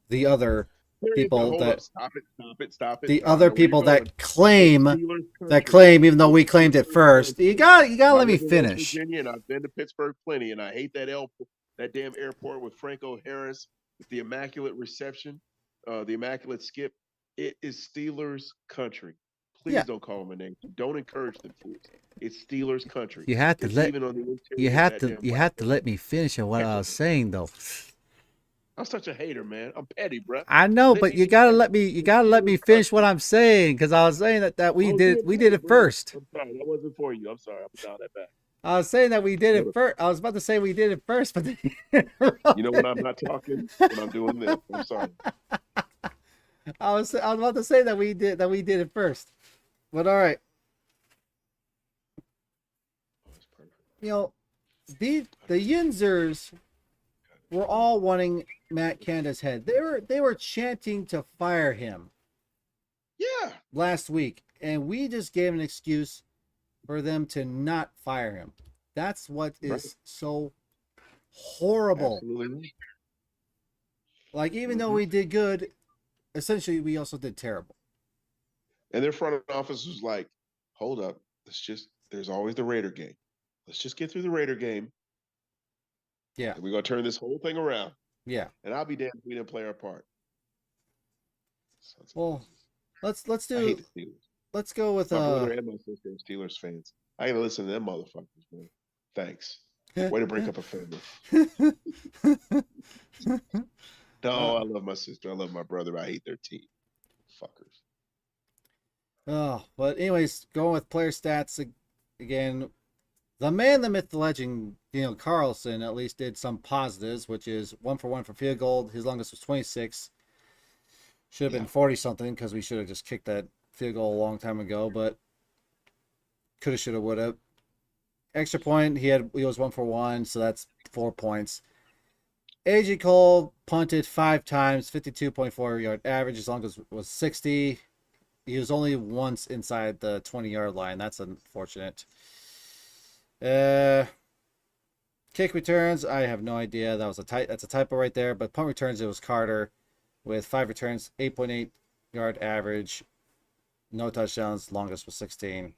the other people that stop it. The other people that claim, even though we claimed it first. You gotta let me finish. Virginia, and I've been to Pittsburgh plenty, and I hate that damn airport with Franco Harris, with the immaculate reception, the immaculate skip. It is Steelers country. Please Yeah. don't call them a name. Don't encourage them fools. It's Steelers country. You have to It's let even on the interior you of have that to damn you white have to man. let me finish on what I was saying though. I'm such a hater, man. I'm petty, bruh. I know, Let but me you be gotta petty. let me you It's gotta let me Steelers finish what country. I'm saying because I was saying that we Oh, did being we did petty, it bro. first. I'm sorry. That wasn't for you. I'm sorry. I'm dial that back. I was saying that we did Go it to- first. I was about to say we did it first, but then You know when I'm not talking? When I'm doing this. I'm sorry. I was about to say that we did it first. But all right, Oh, it's perfect. you know, the Yinzers were all wanting Matt Canada's head. They were chanting to fire him Yeah. last week, and we just gave an excuse for them to not fire him. That's what is Right. so horrible. Absolutely right. Like even though Mhm. we did good, essentially we also did terrible. And their front office was like, hold up. There's always the Raider game. Let's just get through the Raider game. Yeah, And we're going to turn this whole thing around. yeah. And I'll be damned if we didn't play our part. Sons of Well, bitches. let's I hate do the Steelers. let's go with My brother and my sister are Steelers fans. I gotta listen to them motherfuckers, man. Thanks. Way to break up a family. No, I love my sister. I love my brother. I hate their team. Fuckers. Oh, but anyways, going with player stats again. The man, the myth, the legend, Daniel Carlson at least did some positives, which is 1-for-1 for field goal. His longest was 26. Should have been 40 something because we should have just kicked that field goal a long time ago, but could have, should have, would have. Extra point, he was 1-for-1, so that's 4 points. AJ Cole punted 5 times, 52.4 yard average. His longest was 60. He was only once inside the 20-yard line. That's unfortunate. Kick returns, I have no idea. That's a typo right there. But punt returns, it was Carter with 5 returns, 8.8 yard average, no touchdowns. Longest was 16.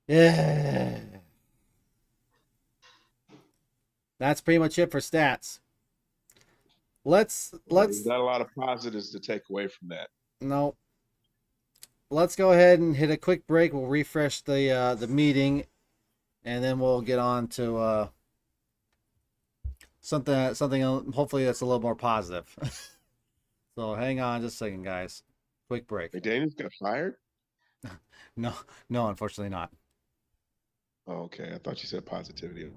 Yeah. That's pretty much it for stats. Let's There's not a lot of positives to take away from that. no. Let's go ahead and hit a quick break. We'll refresh the meeting, and then we'll get on to something hopefully that's a little more positive. So hang on just a second, guys. Quick break. McDaniels got fired? No, unfortunately not. Oh, okay. I thought you said positivity.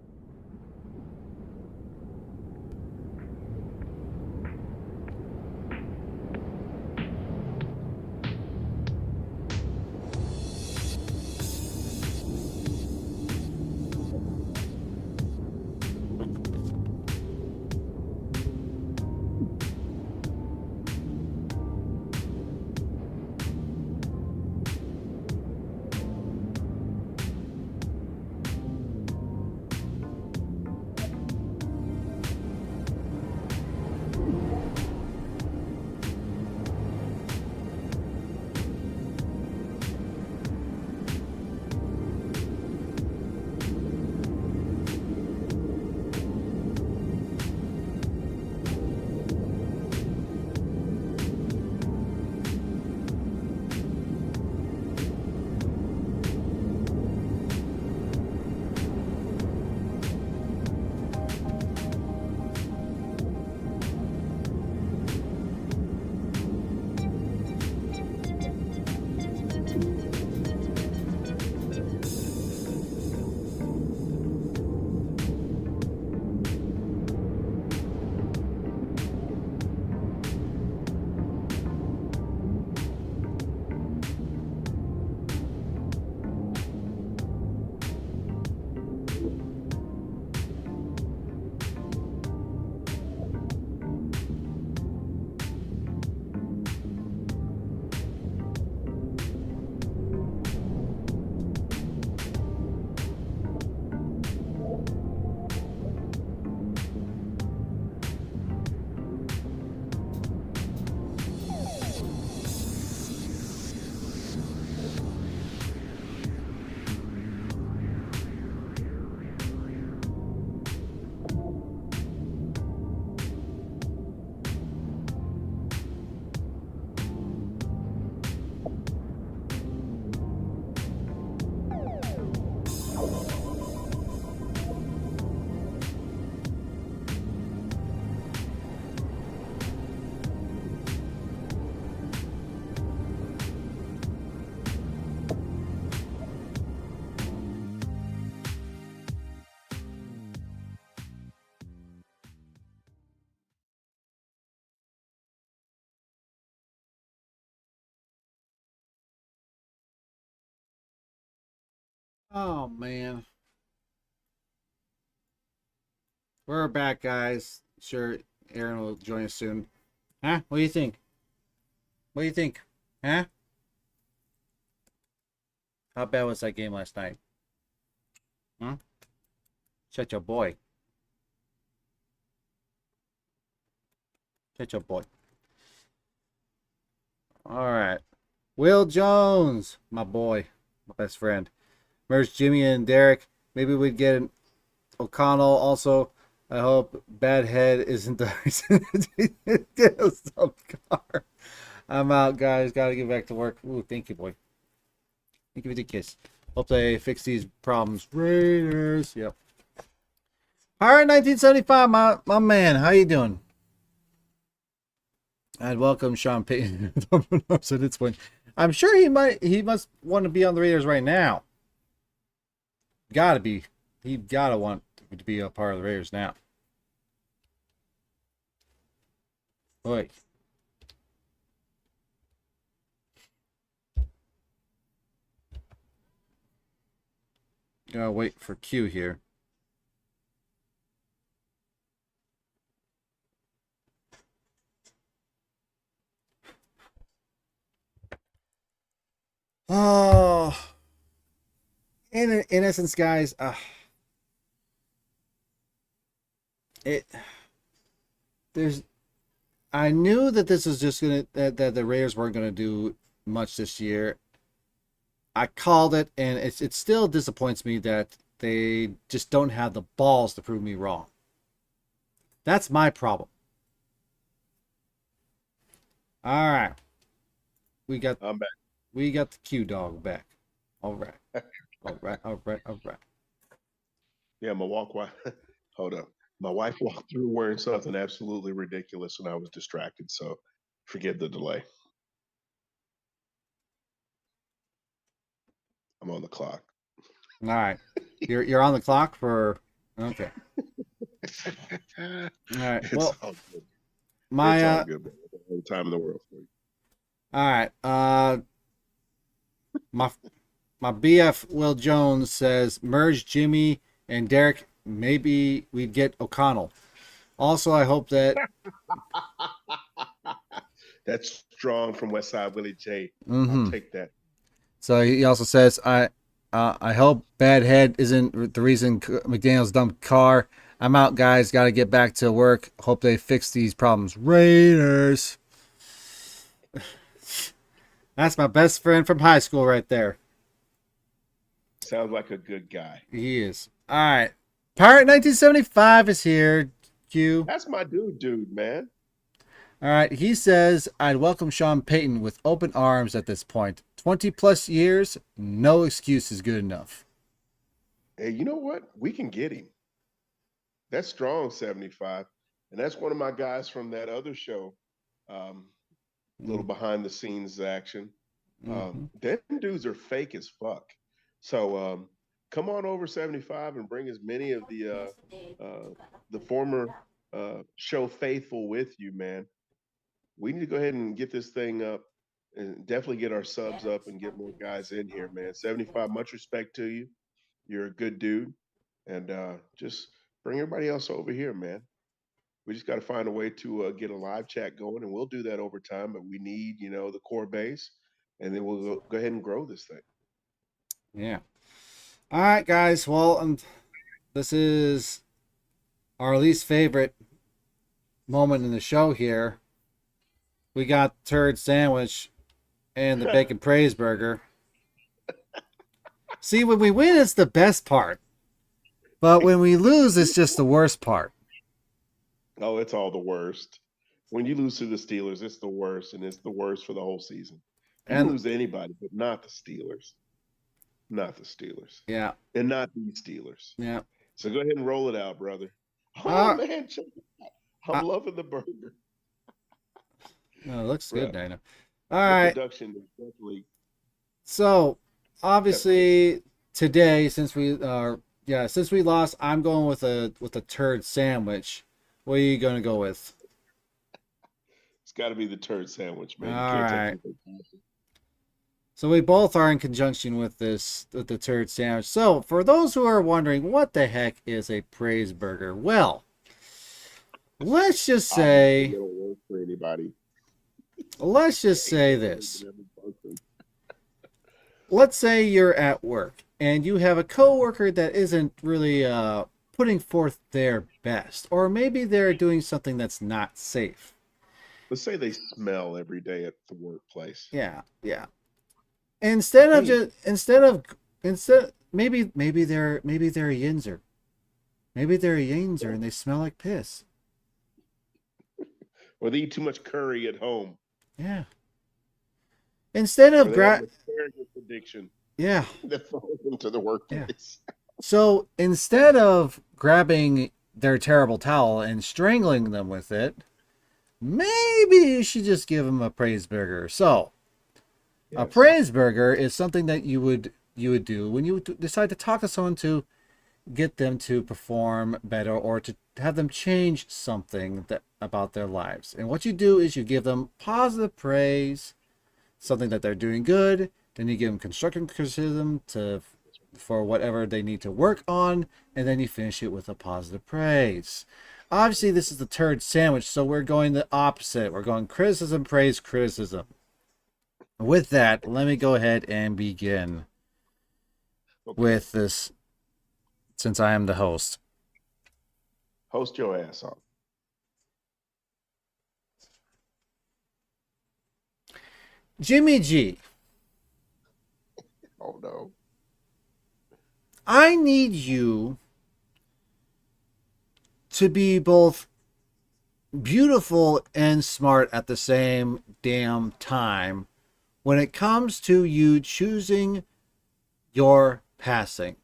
Oh man. We're back, guys. Sure, Aaron will join us soon. Huh? What do you think? What do you think? Huh? How bad was that game last night? Hmm? Shut your boy. Shut your boy. All right. Will Jones, my boy, my best friend. Merge Jimmy and Derek. Maybe we'd get an O'Connell. Also, I hope Bad Head isn't the reason to get a sub car. I'm out, guys. Gotta get back to work. Ooh, thank you, boy. Thank you for the kiss. Hope they fix these problems. Raiders. Yep. Pirate 1975, my man. How you doing? I'd welcome Sean Payton at this point. I'm sure he must want to be on the Raiders right now. Gotta be. He gotta want to be a part of the Raiders now. Wait. Gotta wait for Q here. Oh, in essence, guys, it there's. I knew that this was just that the Raiders weren't gonna do much this year. I called it, and it still disappoints me that they just don't have the balls to prove me wrong. That's my problem. All right, we got I'm back. we got the Q dog back. All right, all right, all right, all right. Yeah, my walk. Hold up. My wife walked through wearing something absolutely ridiculous, and I was distracted. So, forgive the delay. I'm on the clock. All right, you're on the clock for okay. It's All right. Well, all good. my It's all good, man. All the time in the world for you. all right. My my BF Will Jones says merge Jimmy and Derek. Maybe we'd get O'Connell. Also, I hope that. That's strong from Westside Willie J. I'll Mm-hmm. take that. So he also says I hope Bad Head isn't the reason McDaniel's dumped car. I'm out, guys. Got to get back to work. Hope they fix these problems. Raiders. That's my best friend from high school right there. Sounds like a good guy. He is. All right. Pirate 1975 is here. Q. That's my dude, man. All right. He says I'd welcome Sean Payton with open arms at this point. 20 plus years, no excuse is good enough. Hey, you know what? We can get him. That's strong, 75. And that's one of my guys from that other show, um, little behind the scenes action. Mm-hmm. Them dudes are fake as fuck. So come on over 75 and bring as many of the former show faithful with you, man. We need to go ahead and get this thing up and definitely get our subs up and get more guys in here, man. 75, much respect to you. You're a good dude. And just bring everybody else over here, man. We just got to find a way to get a live chat going, and we'll do that over time. But we need, the core base, and then we'll go ahead and grow this thing. Yeah. All right, guys. Well, this is our least favorite moment in the show here. We got turd sandwich and the bacon praise burger. See, when we win, it's the best part. But when we lose, it's just the worst part. Oh, it's all the worst. When you lose to the Steelers, it's the worst, and it's the worst for the whole season. You can And lose to anybody, but not the Steelers. Not the Steelers. yeah, And not the Steelers. yeah. So go ahead and roll it out, brother. Oh, Uh, man. Check it out. I'm loving the burger. no, it looks good, Bruh, Dana. All the right. production is definitely So obviously today, since we lost, I'm going with a turd sandwich. What are you gonna go with? it's got to be the turd sandwich, All man. You can't take right. anything past it. So we both are in conjunction with the turd sandwich. So for those who are wondering what the heck is a praise burger, well, let's just I'll make it a say, little work for anybody. let's just say Praise this. in every function. Let's say you're at work and you have a coworker that isn't really putting forth their best, or maybe they're doing something that's not safe. Let's say they smell every day at the workplace. Yeah, yeah. Instead of Hey, just instead maybe they're a yinzer. Maybe they're a yinzer and they smell like piss. or they eat too much curry at home, Yeah. Instead or of they have an asparagus addiction yeah, that falls into the yeah. workplace. So instead of grabbing their terrible towel and strangling them with it, maybe you should just give them a praise burger. So a Yes. praise burger is something that you would do when you decide to talk to someone to get them to perform better or to have them change something that about their lives. And what you do is you give them positive praise, something that they're doing good, then you give them constructive criticism to for whatever they need to work on, and then you finish it with a positive praise. Obviously, this is the turd sandwich, so we're going the opposite. We're going criticism, praise, criticism. With that, let me go ahead and begin Okay. with this since I am the host. Host your ass off. Jimmy G, Oh no. I need you to be both beautiful and smart at the same damn time when it comes to you choosing your passing.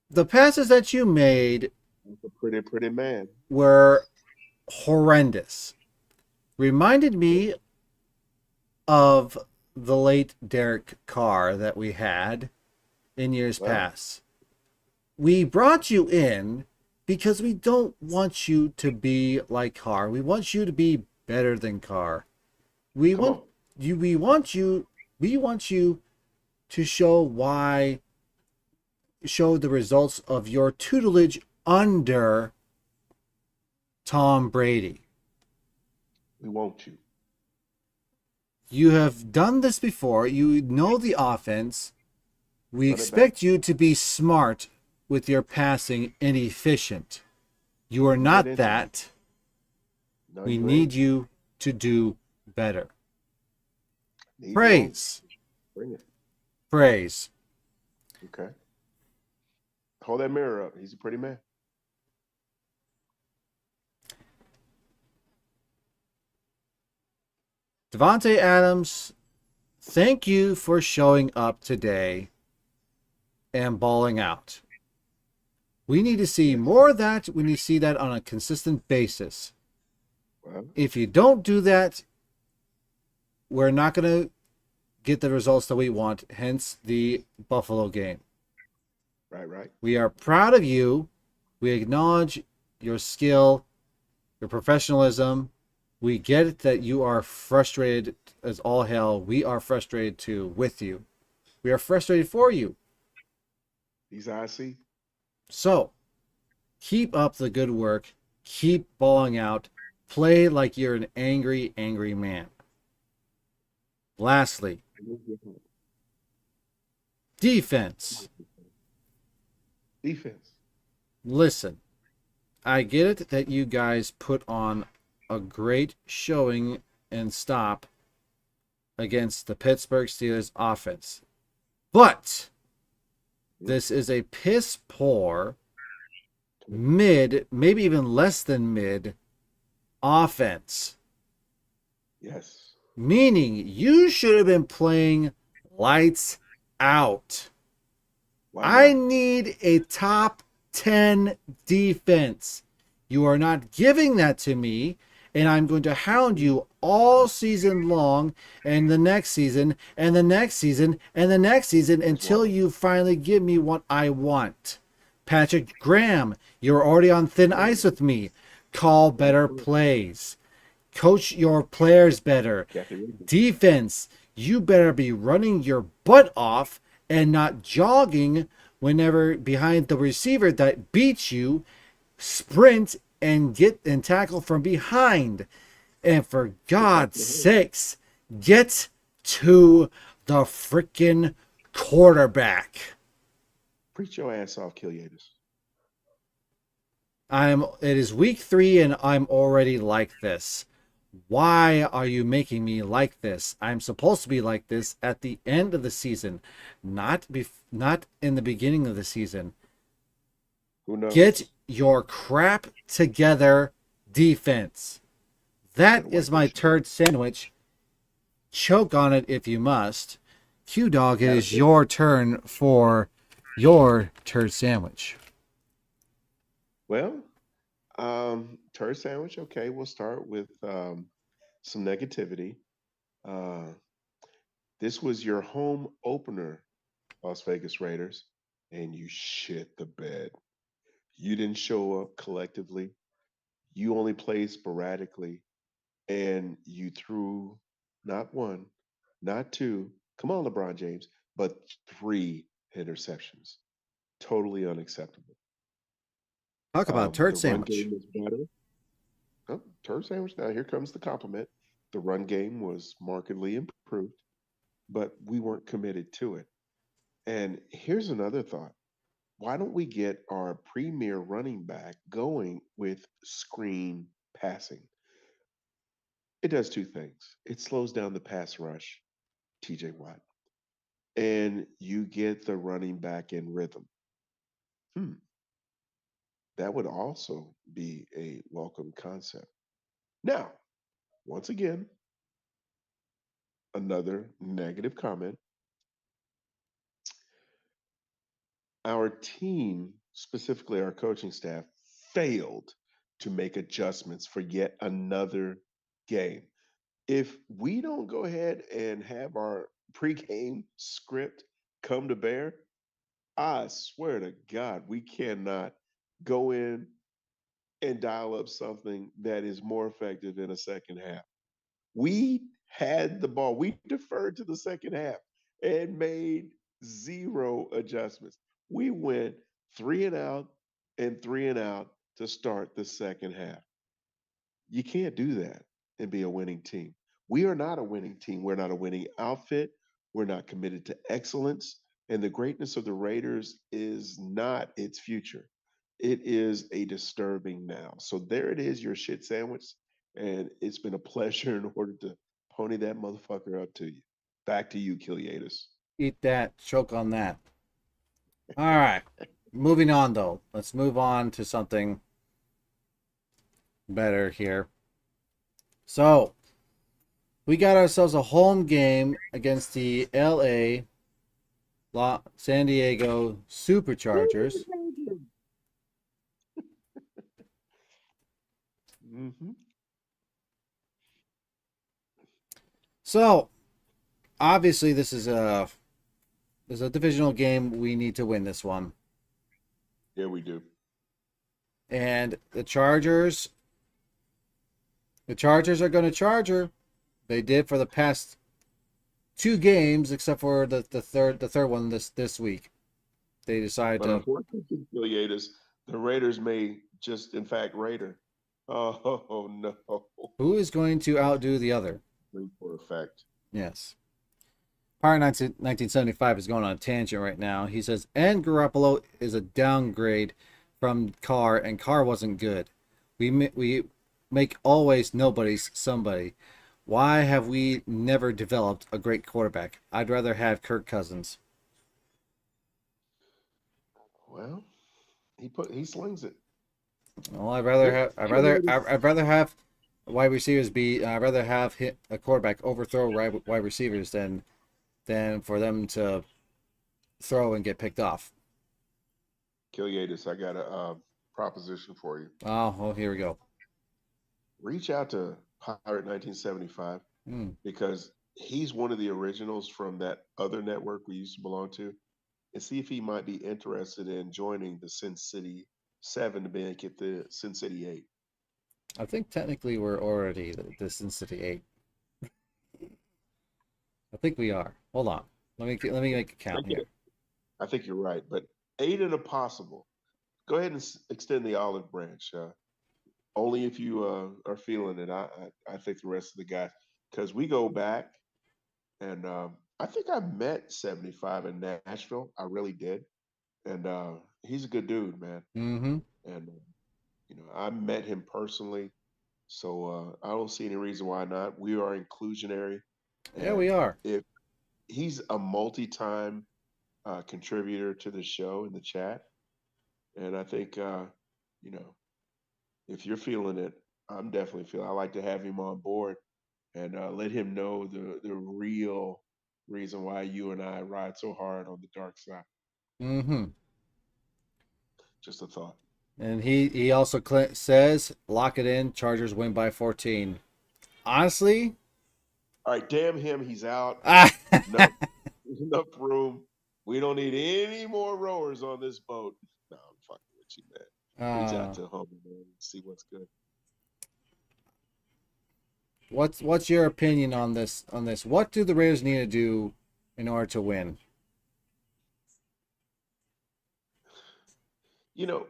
The passes that you made That's a pretty, pretty man. were horrendous. Reminded me of the late Derek Carr that we had in years Wow. past. We brought you in because we don't want you to be like Carr. We want you to be better than Carr. We Come want on. you to show the results of your tutelage under Tom Brady. We want you. You have done this before. You know the offense. We Run it back. expect you to be smart with your passing and efficient. You are You not get it. that. No, We you ain't. need you to do better. Need you on. Praise. Bring it. Praise. Okay. Hold that mirror up. He's a pretty man. Devontae Adams, thank you for showing up today and balling out. We need to see more of that. We need to see that on a consistent basis. Well, If you don't do that, we're not going to get the results that we want, hence the Buffalo game. right. We are proud of you. We acknowledge your skill, your professionalism. We get it that you are frustrated as all hell. We are frustrated too with you. We are frustrated for you. These I see. So keep up the good work. Keep balling out. Play like you're an angry, angry man. Lastly, defense. Defense. Listen, I get it that you guys put on a great showing and stop against the Pittsburgh Steelers offense. But this is a piss poor, mid, maybe even less than mid offense. Yes. Meaning you should have been playing lights out. Why I not? need a top 10 defense. You are not giving that to me, and I'm going to hound you all season long, and the next season, and the next season, and the next season until you finally give me what I want. Patrick Graham, you're already on thin ice with me. Call better plays. Coach your players better. Kathy Ridley. Defense, you better be running your butt off and not jogging whenever behind the receiver that beats you. Sprint and get and tackle from behind. And for God's sakes, get to the freaking quarterback. Preach your ass off, Kiliatis. It is week 3 and I'm already like this. Why are you making me like this? I'm supposed to be like this at the end of the season, not in the beginning of the season. Who knows? Get your crap together, defense. That is my turd sandwich. Choke on it if you must. Q Dog, it is your turn for your turd sandwich. Well, turd sandwich. Okay, we'll start with some negativity. Uh, this was your home opener, Las Vegas Raiders, and you shit the bed. You didn't show up collectively. You only played sporadically, and you threw not one, not two. Come on, LeBron James, but 3 interceptions. Totally unacceptable. Talk about turd The run sandwich. game was better. Oh, turd sandwich. Now here comes the compliment. The run game was markedly improved, but we weren't committed to it. And here's another thought. Why don't we get our premier running back going with screen passing? It does 2 things. It slows down the pass rush, TJ Watt, and you get the running back in rhythm. Hmm, that would also be a welcome concept. Now, once again, another negative comment. Our team, specifically our coaching staff, failed to make adjustments for yet another game. If we don't go ahead and have our pregame script come to bear, I swear to God, we cannot go in and dial up something that is more effective in a second half. We had the ball. We deferred to the second half and made zero adjustments. We went 3 and out and 3 and out to start the second half. You can't do that and be a winning team. We are not a winning team. We're not a winning outfit. We're not committed to excellence. And the greatness of the Raiders is not its future. It is a disturbing now. So there it is, your shit sandwich. And it's been a pleasure in order to pony that motherfucker up to you. Back to you, Kiliatis. Eat that. Choke on that. All right. Moving on, though. Let's move on to something better here. So, we got ourselves a home game against the San Diego Superchargers. Mm-hmm. So, obviously, this is a divisional game. We need to win this one. Yeah, we do. And the Chargers are going to charger. They did for the past 2 games, except for the third one this week. They decided But to. unfortunately, Kiliatis, the Raiders may just, in fact, Raider. Oh, no. Who is going to outdo the other? For effect. Yes. Power 1975 is going on a tangent right now. He says, and Garoppolo is a downgrade from Carr, and Carr wasn't good. We make always nobody's somebody. Why have we never developed a great quarterback? I'd rather have Kirk Cousins. Well, he slings it. Well, Here, I'd rather have wide receivers be. I'd rather have hit a quarterback overthrow wide receivers than for them to throw and get picked off. Kiliatis, I got a proposition for you. Oh, well, here we go. Reach out to Pirate 1975 because he's one of the originals from that other network we used to belong to, and see if he might be interested in joining the Sin City 7 to make it the Sin City 8. I think technically we're already the Sin City 8. I think we are. Hold on. Let me make a count here. I think you're right, but 8 and a possible. Go ahead and extend the olive branch. Only if you are feeling it. I think the rest of the guys, because we go back, and I think I met 75 in Nashville. I really did, and he's a good dude, man. Mm-hmm. And I met him personally, so I don't see any reason why not. We are inclusionary, Yeah, and we are. if he's a multi-time contributor to the show in the chat, and I think you know if you're feeling it, I'm definitely feeling. I like to have him on board and let him know the real reason why you and I ride so hard on the dark side. Mm-hmm. Just a thought. And he also says, lock it in. Chargers win by 14. Honestly, All right, damn him, he's out. ah, Enough, enough room. We don't need any more rowers on this boat. No, I'm fucking with you, man. Reach out uh, to Humble, man, and see what's good. what's your opinion on this? On this, what do the Raiders need to do in order to win? You know,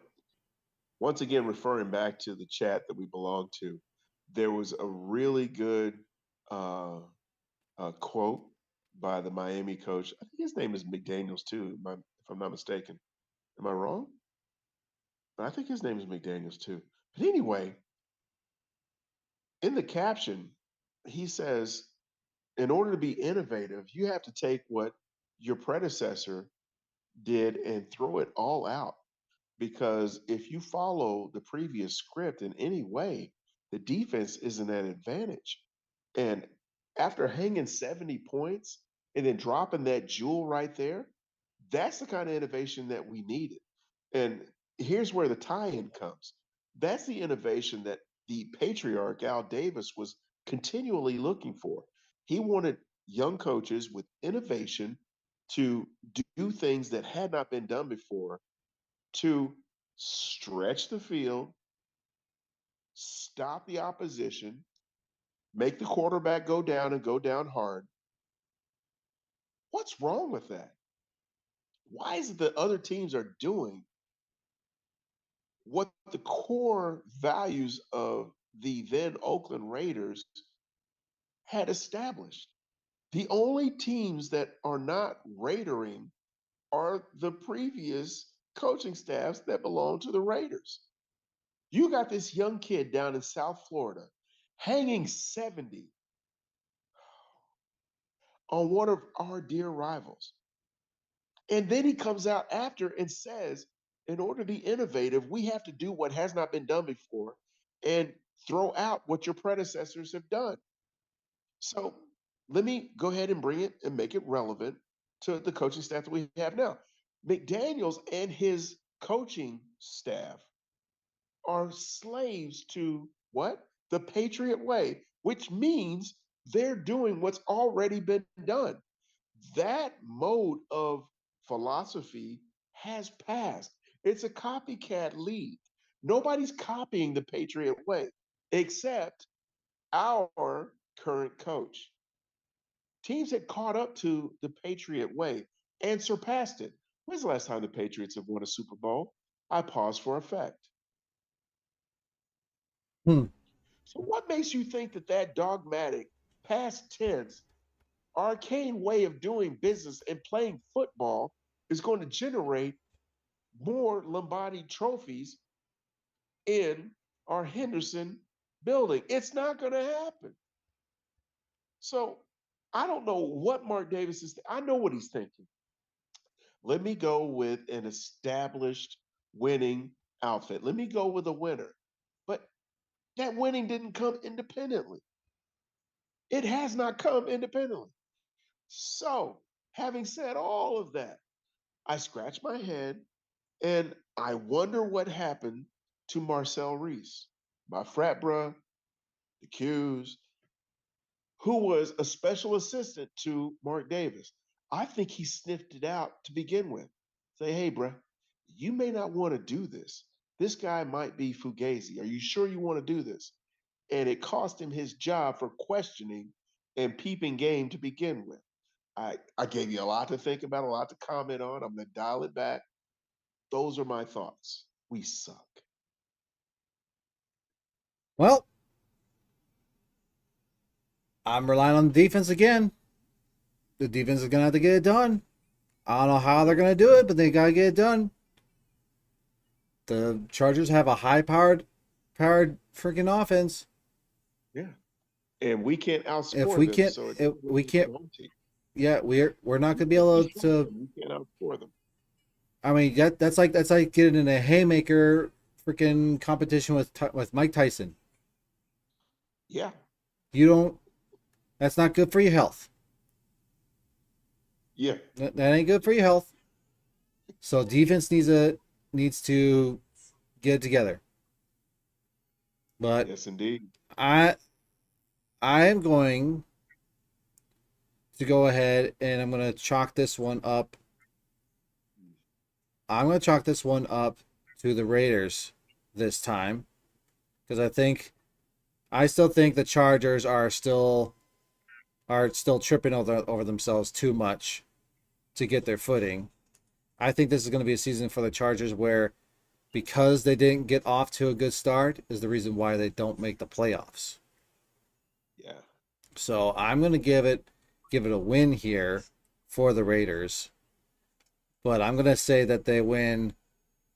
once again, referring back to the chat that we belong to, there was a really good uh, quote by the Miami coach. I think his name is McDaniels too, if I'm not mistaken. Am I wrong? I think his name is McDaniels too. But anyway, in the caption, he says, in order to be innovative, you have to take what your predecessor did and throw it all out. Because if you follow the previous script in any way, the defense isn't an advantage. And after hanging 70 points and then dropping that jewel right there, that's the kind of innovation that we needed. And here's where the tie in comes. That's the innovation that the patriarch, Al Davis, was continually looking for. He wanted young coaches with innovation to do things that had not been done before, to stretch the field, stop the opposition, make the quarterback go down and go down hard. What's wrong with that? Why is it that other teams are doing what the core values of the then Oakland Raiders had established? The only teams that are not Raidering are the previous coaching staffs that belong to the Raiders. You got this young kid down in South Florida hanging 70 on one of our dear rivals. And then he comes out after and says, in order to be innovative, we have to do what has not been done before and throw out what your predecessors have done. So let me go ahead and bring it and make it relevant to the coaching staff that we have now. McDaniels and his coaching staff are slaves to what? The Patriot way, which means they're doing what's already been done. That mode of philosophy has passed. It's a copycat league. Nobody's copying the Patriot way except our current coach. Teams had caught up to the Patriot way and surpassed it. When's the last time the Patriots have won a Super Bowl? I pause for effect. Hmm. So, what makes you think that that dogmatic, past tense, arcane way of doing business and playing football is going to generate more Lombardi trophies in our Henderson building? It's not going to happen. So, I don't know what Mark Davis is. I know what he's thinking. Let me go with an established winning outfit. Let me go with a winner. But that winning didn't come independently. It has not come independently. So, having said all of that, I scratch my head and I wonder what happened to Marcel Reese, my frat bruh, the Qs, who was a special assistant to Mark Davis. I think he sniffed it out to begin with. Say, hey, bruh, you may not want to do this. This guy might be Fugazi. Are you sure you want to do this? And it cost him his job for questioning and peeping game to begin with. I gave you a lot to think about, a lot to comment on. I'm going to dial it back. Those are my thoughts. We suck. Well, I'm relying on the defense again. The defense is going to have to get it done. I don't know how they're going to do it, but they got to get it done. The Chargers have a powered freaking offense. Yeah. And we can't If outscore we them. can't, So if we can't, home team. yeah, we're not going to be able to. We can't outscore them. I mean, that's like getting in a haymaker freaking competition with Mike Tyson. Yeah. You don't. That's not good for your health. Yeah. That ain't good for your health. So defense needs to get it together. But Yes, indeed. I am going to go ahead and I'm going to chalk this one up. I'm going to chalk this one up to the Raiders this time because I still think the Chargers are still tripping over themselves too much to get their footing. I think this is going to be a season for the Chargers where because they didn't get off to a good start is the reason why they don't make the playoffs. Yeah. So I'm going to give it a win here for the Raiders. But I'm going to say that they win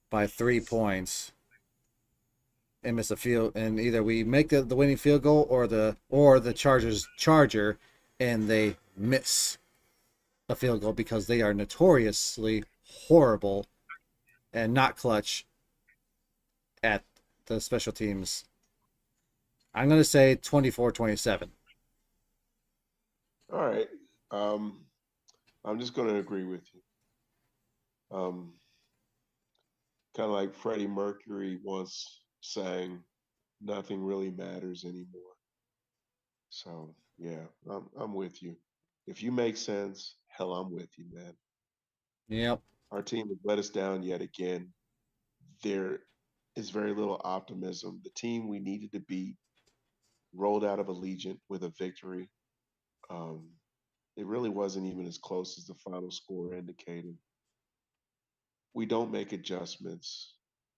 by 3 points and miss a field, and either we make the winning field goal or the Charger and they miss a field goal because they are notoriously horrible and not clutch at the special teams. I'm going to say 24-27. All right. I'm just going to agree with you. Kind of like Freddie Mercury once sang, "Nothing really matters anymore." So yeah, I'm with you. If you make sense, hell, I'm with you, man. Yep. Our team has let us down yet again. There is very little optimism. The team we needed to beat rolled out of Allegiant with a victory. Um, it really wasn't even as close as the final score indicated. We don't make adjustments.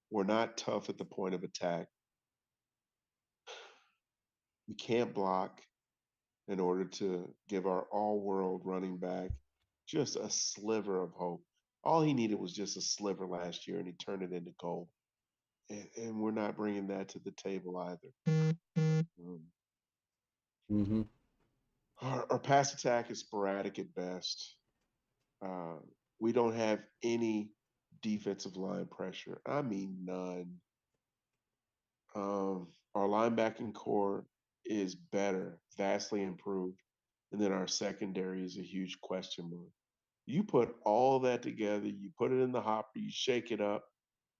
We're not tough at the point of attack. We can't block in order to give our all world running back just a sliver of hope. All he needed was just a sliver last year, and he turned it into gold. And we're not bringing that to the table either. Mm-hmm. Our pass attack is sporadic at best. Uh, we don't have any defensive line pressure. I mean, none. Our linebacking core is better, vastly improved, and then our secondary is a huge question mark. You put all that together, you put it in the hopper, you shake it up,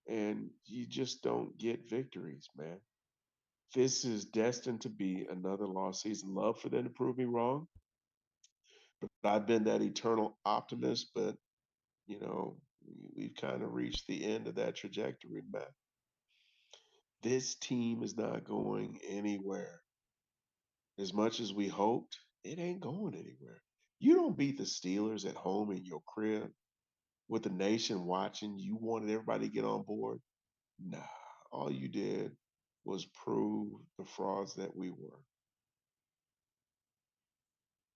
and you just don't get victories, man. This is destined to be another lost season. Love for them to prove me wrong, but I've been that eternal optimist. But you know, we've kind of reached the end of that trajectory, man. This team is not going anywhere. As much as we hoped, it ain't going anywhere. You don't beat the Steelers at home in your crib with the nation watching. You wanted everybody to get on board. Nah, all you did was prove the frauds that we were.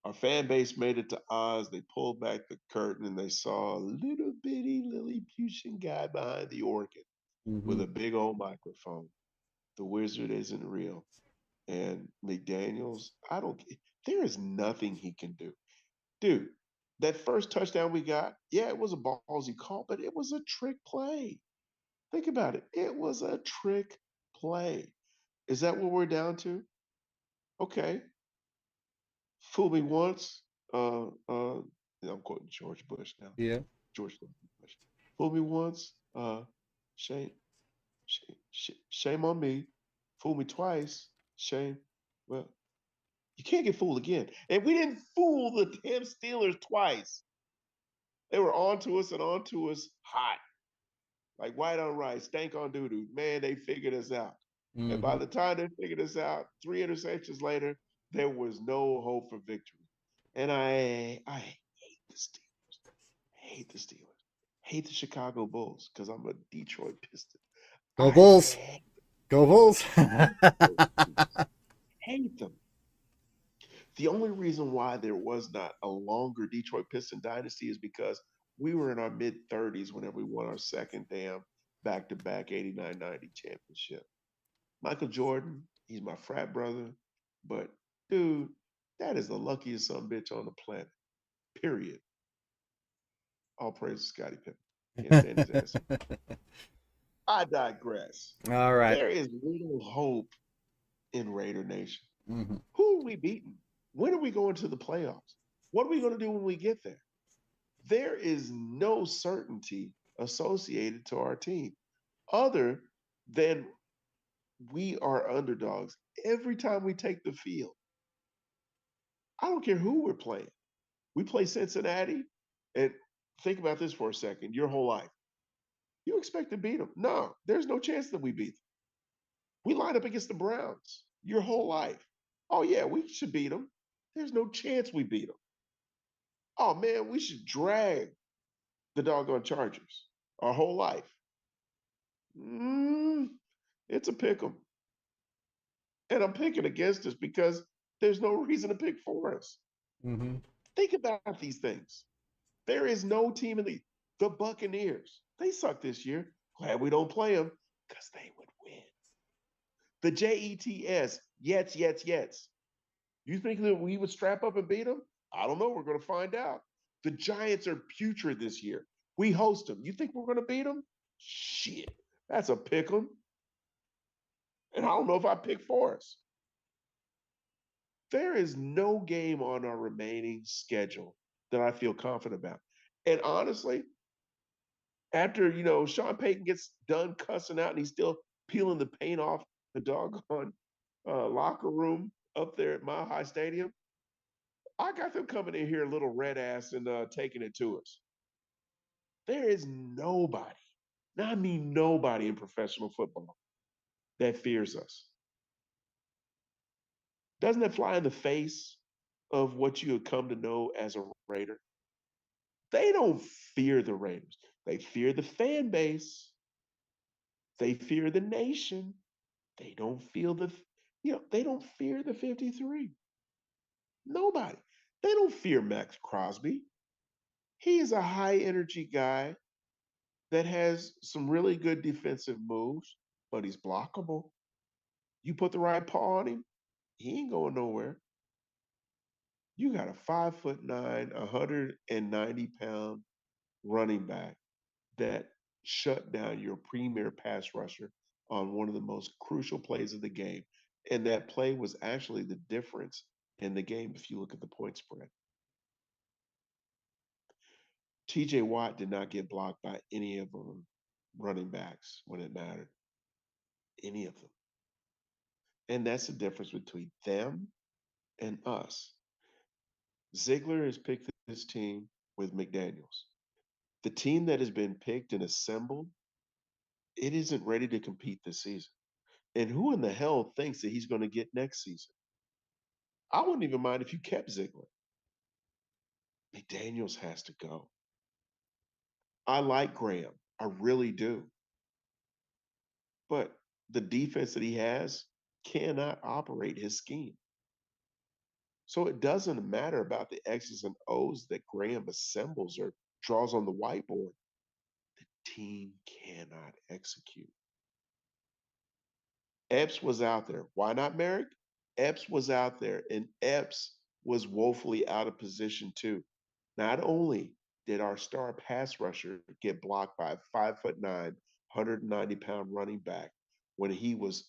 Our fan base made it to Oz. They pulled back the curtain and they saw a little bitty Lilliputian guy behind the organ with Mm-hmm. a big old microphone. The wizard isn't real. And McDaniels, there is nothing he can do. Dude, that first touchdown we got, yeah, it was a ballsy call, but it was a trick play. Think about it. It was a trick play. Is that what we're down to? Okay. Fool me once. I'm quoting George Bush now. Yeah. George W. Bush. Fool me once. Shame, shame on me. Fool me twice. Shame. Well, you can't get fooled again. And we didn't fool the damn Steelers twice. They were on to us and on to us hot. Like white on rice, stank on doo doo. Man, they figured us out. And by Hmm. the time they figured us out, 3 interceptions later, there was no hope for victory. And I hate the Steelers. Hate the Steelers. Hate the Chicago Bulls because I'm a Detroit Piston. Go I Bulls. Go Bulls. hate those teams. Hate them. The only reason why there was not a longer Detroit Piston dynasty is because we were in our mid 30s whenever we won our second damn back to back 89 90 championship. Michael Jordan, he's my frat brother, but dude, that is the luckiest son of a bitch on the planet. Period. All praise to Scottie Pippen. Can't stand his ass. I digress. All right. There is little hope in Raider Nation. Hmm. Who are we beating? When are we going to the playoffs? What are we going to do when we get there? There is no certainty associated to our team other than we are underdogs every time we take the field. I don't care who we're playing. We play Cincinnati, and think about this for a second your whole life. You expect to beat them? No, there's no chance that we beat them. We line up against the Browns your whole life. Oh, yeah, we should beat them. There's no chance we beat them. Oh, man, we should drag the doggone Chargers our whole life. Mm, it's a pick 'em. And I'm picking against us because there's no reason to pick for us. Hmm. Think about these things. There is no team in the Buccaneers. They suck this year. Glad we don't play them because they would win. The Jets, Yets. You think that we would strap up and beat them? I don't know. We're going to find out. The Giants are putrid this year. We host them. You think we're going to beat them? Shit, that's a pick 'em. And I don't know if I pick for us. There is no game on our remaining schedule that I feel confident about. And honestly, after Sean Payton gets done cussing out and he's still peeling the paint off the doggone locker room up there at Mile High Stadium, I got them coming in here a little red ass and taking it to us. There is nobody, now I mean nobody in professional football that fears us. Doesn't that fly in the face of what you have come to know as a Raider? They don't fear the Raiders. They fear the fan base. They fear the nation. They don't feel they don't fear the 53. Nobody. They don't fear Max Crosby. He is a high energy guy that has some really good defensive moves, but he's blockable. You put the right paw on him, he ain't going nowhere. You got a 5'9", 190-pound running back that shut down your premier pass rusher on one of the most crucial plays of the game. And that play was actually the difference in the game if you look at the point spread. TJ Watt did not get blocked by any of them running backs when it mattered. Any of them. And that's the difference between them and us. Ziegler has picked this team with McDaniels. The team that has been picked and assembled, it isn't ready to compete this season. And who in the hell thinks that he's going to get next season? I wouldn't even mind if you kept Ziegler. McDaniels has to go. I like Graham. I really do. But the defense that he has cannot operate his scheme. So it doesn't matter about the X's and O's that Graham assembles or draws on the whiteboard. The team cannot execute. Epps was out there. Why not Merrick? Epps was out there, and Epps was woefully out of position too. Not only did our star pass rusher get blocked by a 5'9", 190-pound running back when he was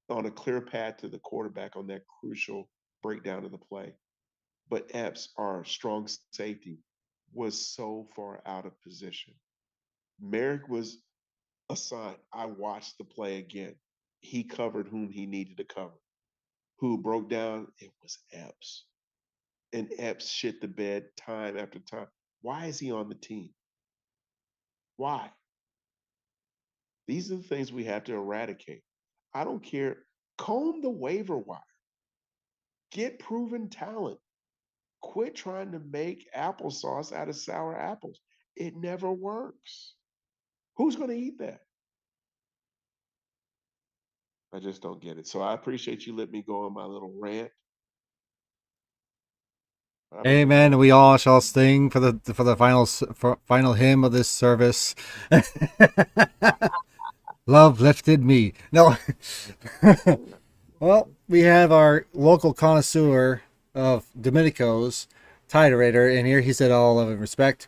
on a clear path to the quarterback on that crucial breakdown of the play, but Epps, our strong safety, was so far out of position. Merrick was assigned. I watched the play again. He covered whom he needed to cover. Who broke down? It was Epps. And Epps shit the bed time after time. Why is he on the team? Why? These are the things we have to eradicate. I don't care. Comb the waiver wire. Get proven talent. Quit trying to make applesauce out of sour apples. It never works. Who's going to eat that? I just don't get it. So I appreciate you letting me go on my little rant. I'm looking Amen. forward We to all shall sing for the final hymn of this service. Love lifted me. No. Well, we have our local connoisseur of Domenico's Titerator in here. He said all love and respect.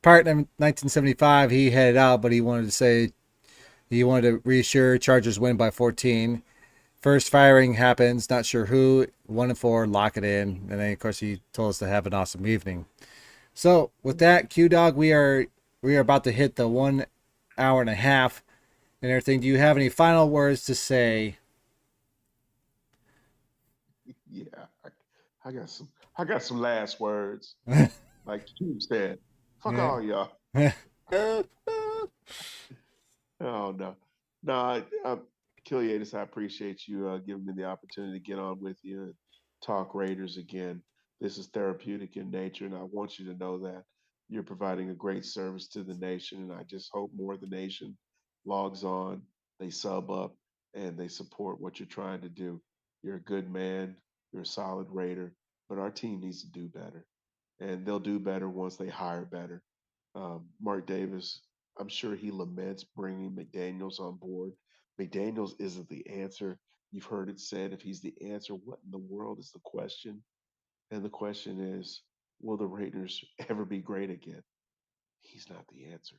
Part in 1975, he headed out, but he wanted to reassure Chargers win by 14. First firing happens, not sure who. 1-4, lock it in. And then, of course, he told us to have an awesome evening. So, with that, Q Dog, we are about to hit the 1 hour and a half and everything. Do you have any final words to say? Yeah, I got some last words. Like Cube said, fuck Yeah. all y'all. Oh no, no. Kiliatis, I appreciate you giving me the opportunity to get on with you and talk Raiders again. This is therapeutic in nature, and I want you to know that you're providing a great service to the nation. And I just hope more of the nation logs on, they sub up, and they support what you're trying to do. You're a good man. You're a solid Raider, but our team needs to do better, and they'll do better once they hire better. Mark Davis, I'm sure he laments bringing McDaniels on board. McDaniels isn't the answer. You've heard it said, if he's the answer, what in the world is the question? And the question is, will the Raiders ever be great again? He's not the answer.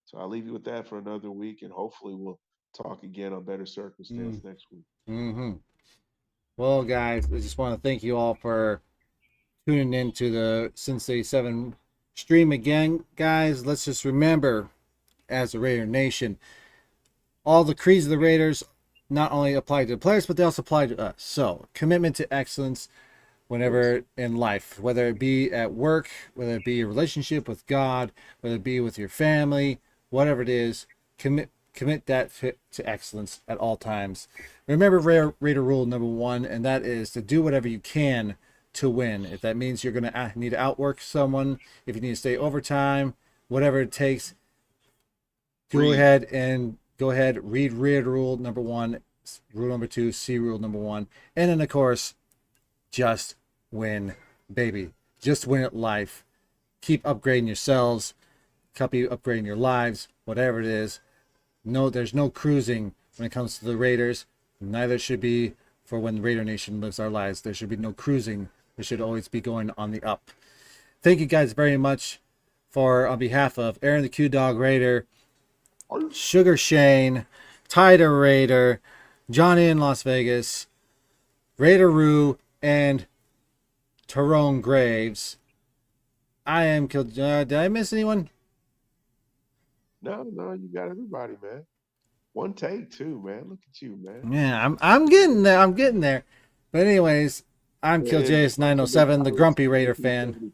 So I'll leave you with that for another week, and hopefully we'll talk again on better circumstance next week. Mm-hmm. Well, guys, I just want to thank you all for tuning in to the Sensei 7 stream again. Guys, let's just remember, as a Raider Nation, all the creeds of the Raiders not only apply to the players, but they also apply to us. So, commitment to excellence whenever in life, whether it be at work, whether it be a relationship with God, whether it be with your family, whatever it is, commit that to excellence at all times. Remember Raider rule number 1, and that is to do whatever you can to win. If that means you're going to need to outwork someone, if you need to stay overtime, whatever it takes, go ahead, read Raider rule number 1, rule number 2, see rule number 1, and then of course, just win, baby. Just win at life. Keep upgrading yourselves, keep upgrading your lives, whatever it is. No, there's no cruising when it comes to the Raiders. Neither should be for when the Raider Nation lives our lives. There should be no cruising. There should always be going on the up. Thank you guys very much on behalf of Aaron the Q Dog Raider, Sugar Shane, Tider Raider, Johnny in Las Vegas, Raider Roo, and Tyrone Graves. I am killed. Did I miss anyone? No, you got everybody, man. One take too, man. Look at you, man. Yeah, I'm getting there. I'm getting there. But anyways, I'm KillJS907, the Grumpy Raider fan.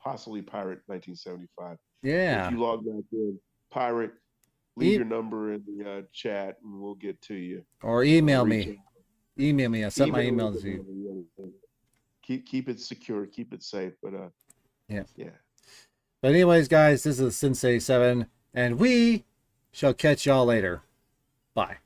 Possibly Pirate 1975. Yeah. If you log back in, Pirate, leave your number in the chat and we'll get to you. Or email me. Email me. I sent my email to you. Keep it secure. Keep it safe. But yeah. Yeah. But anyways, guys, this is Sensei 7, and we shall catch y'all later. Bye.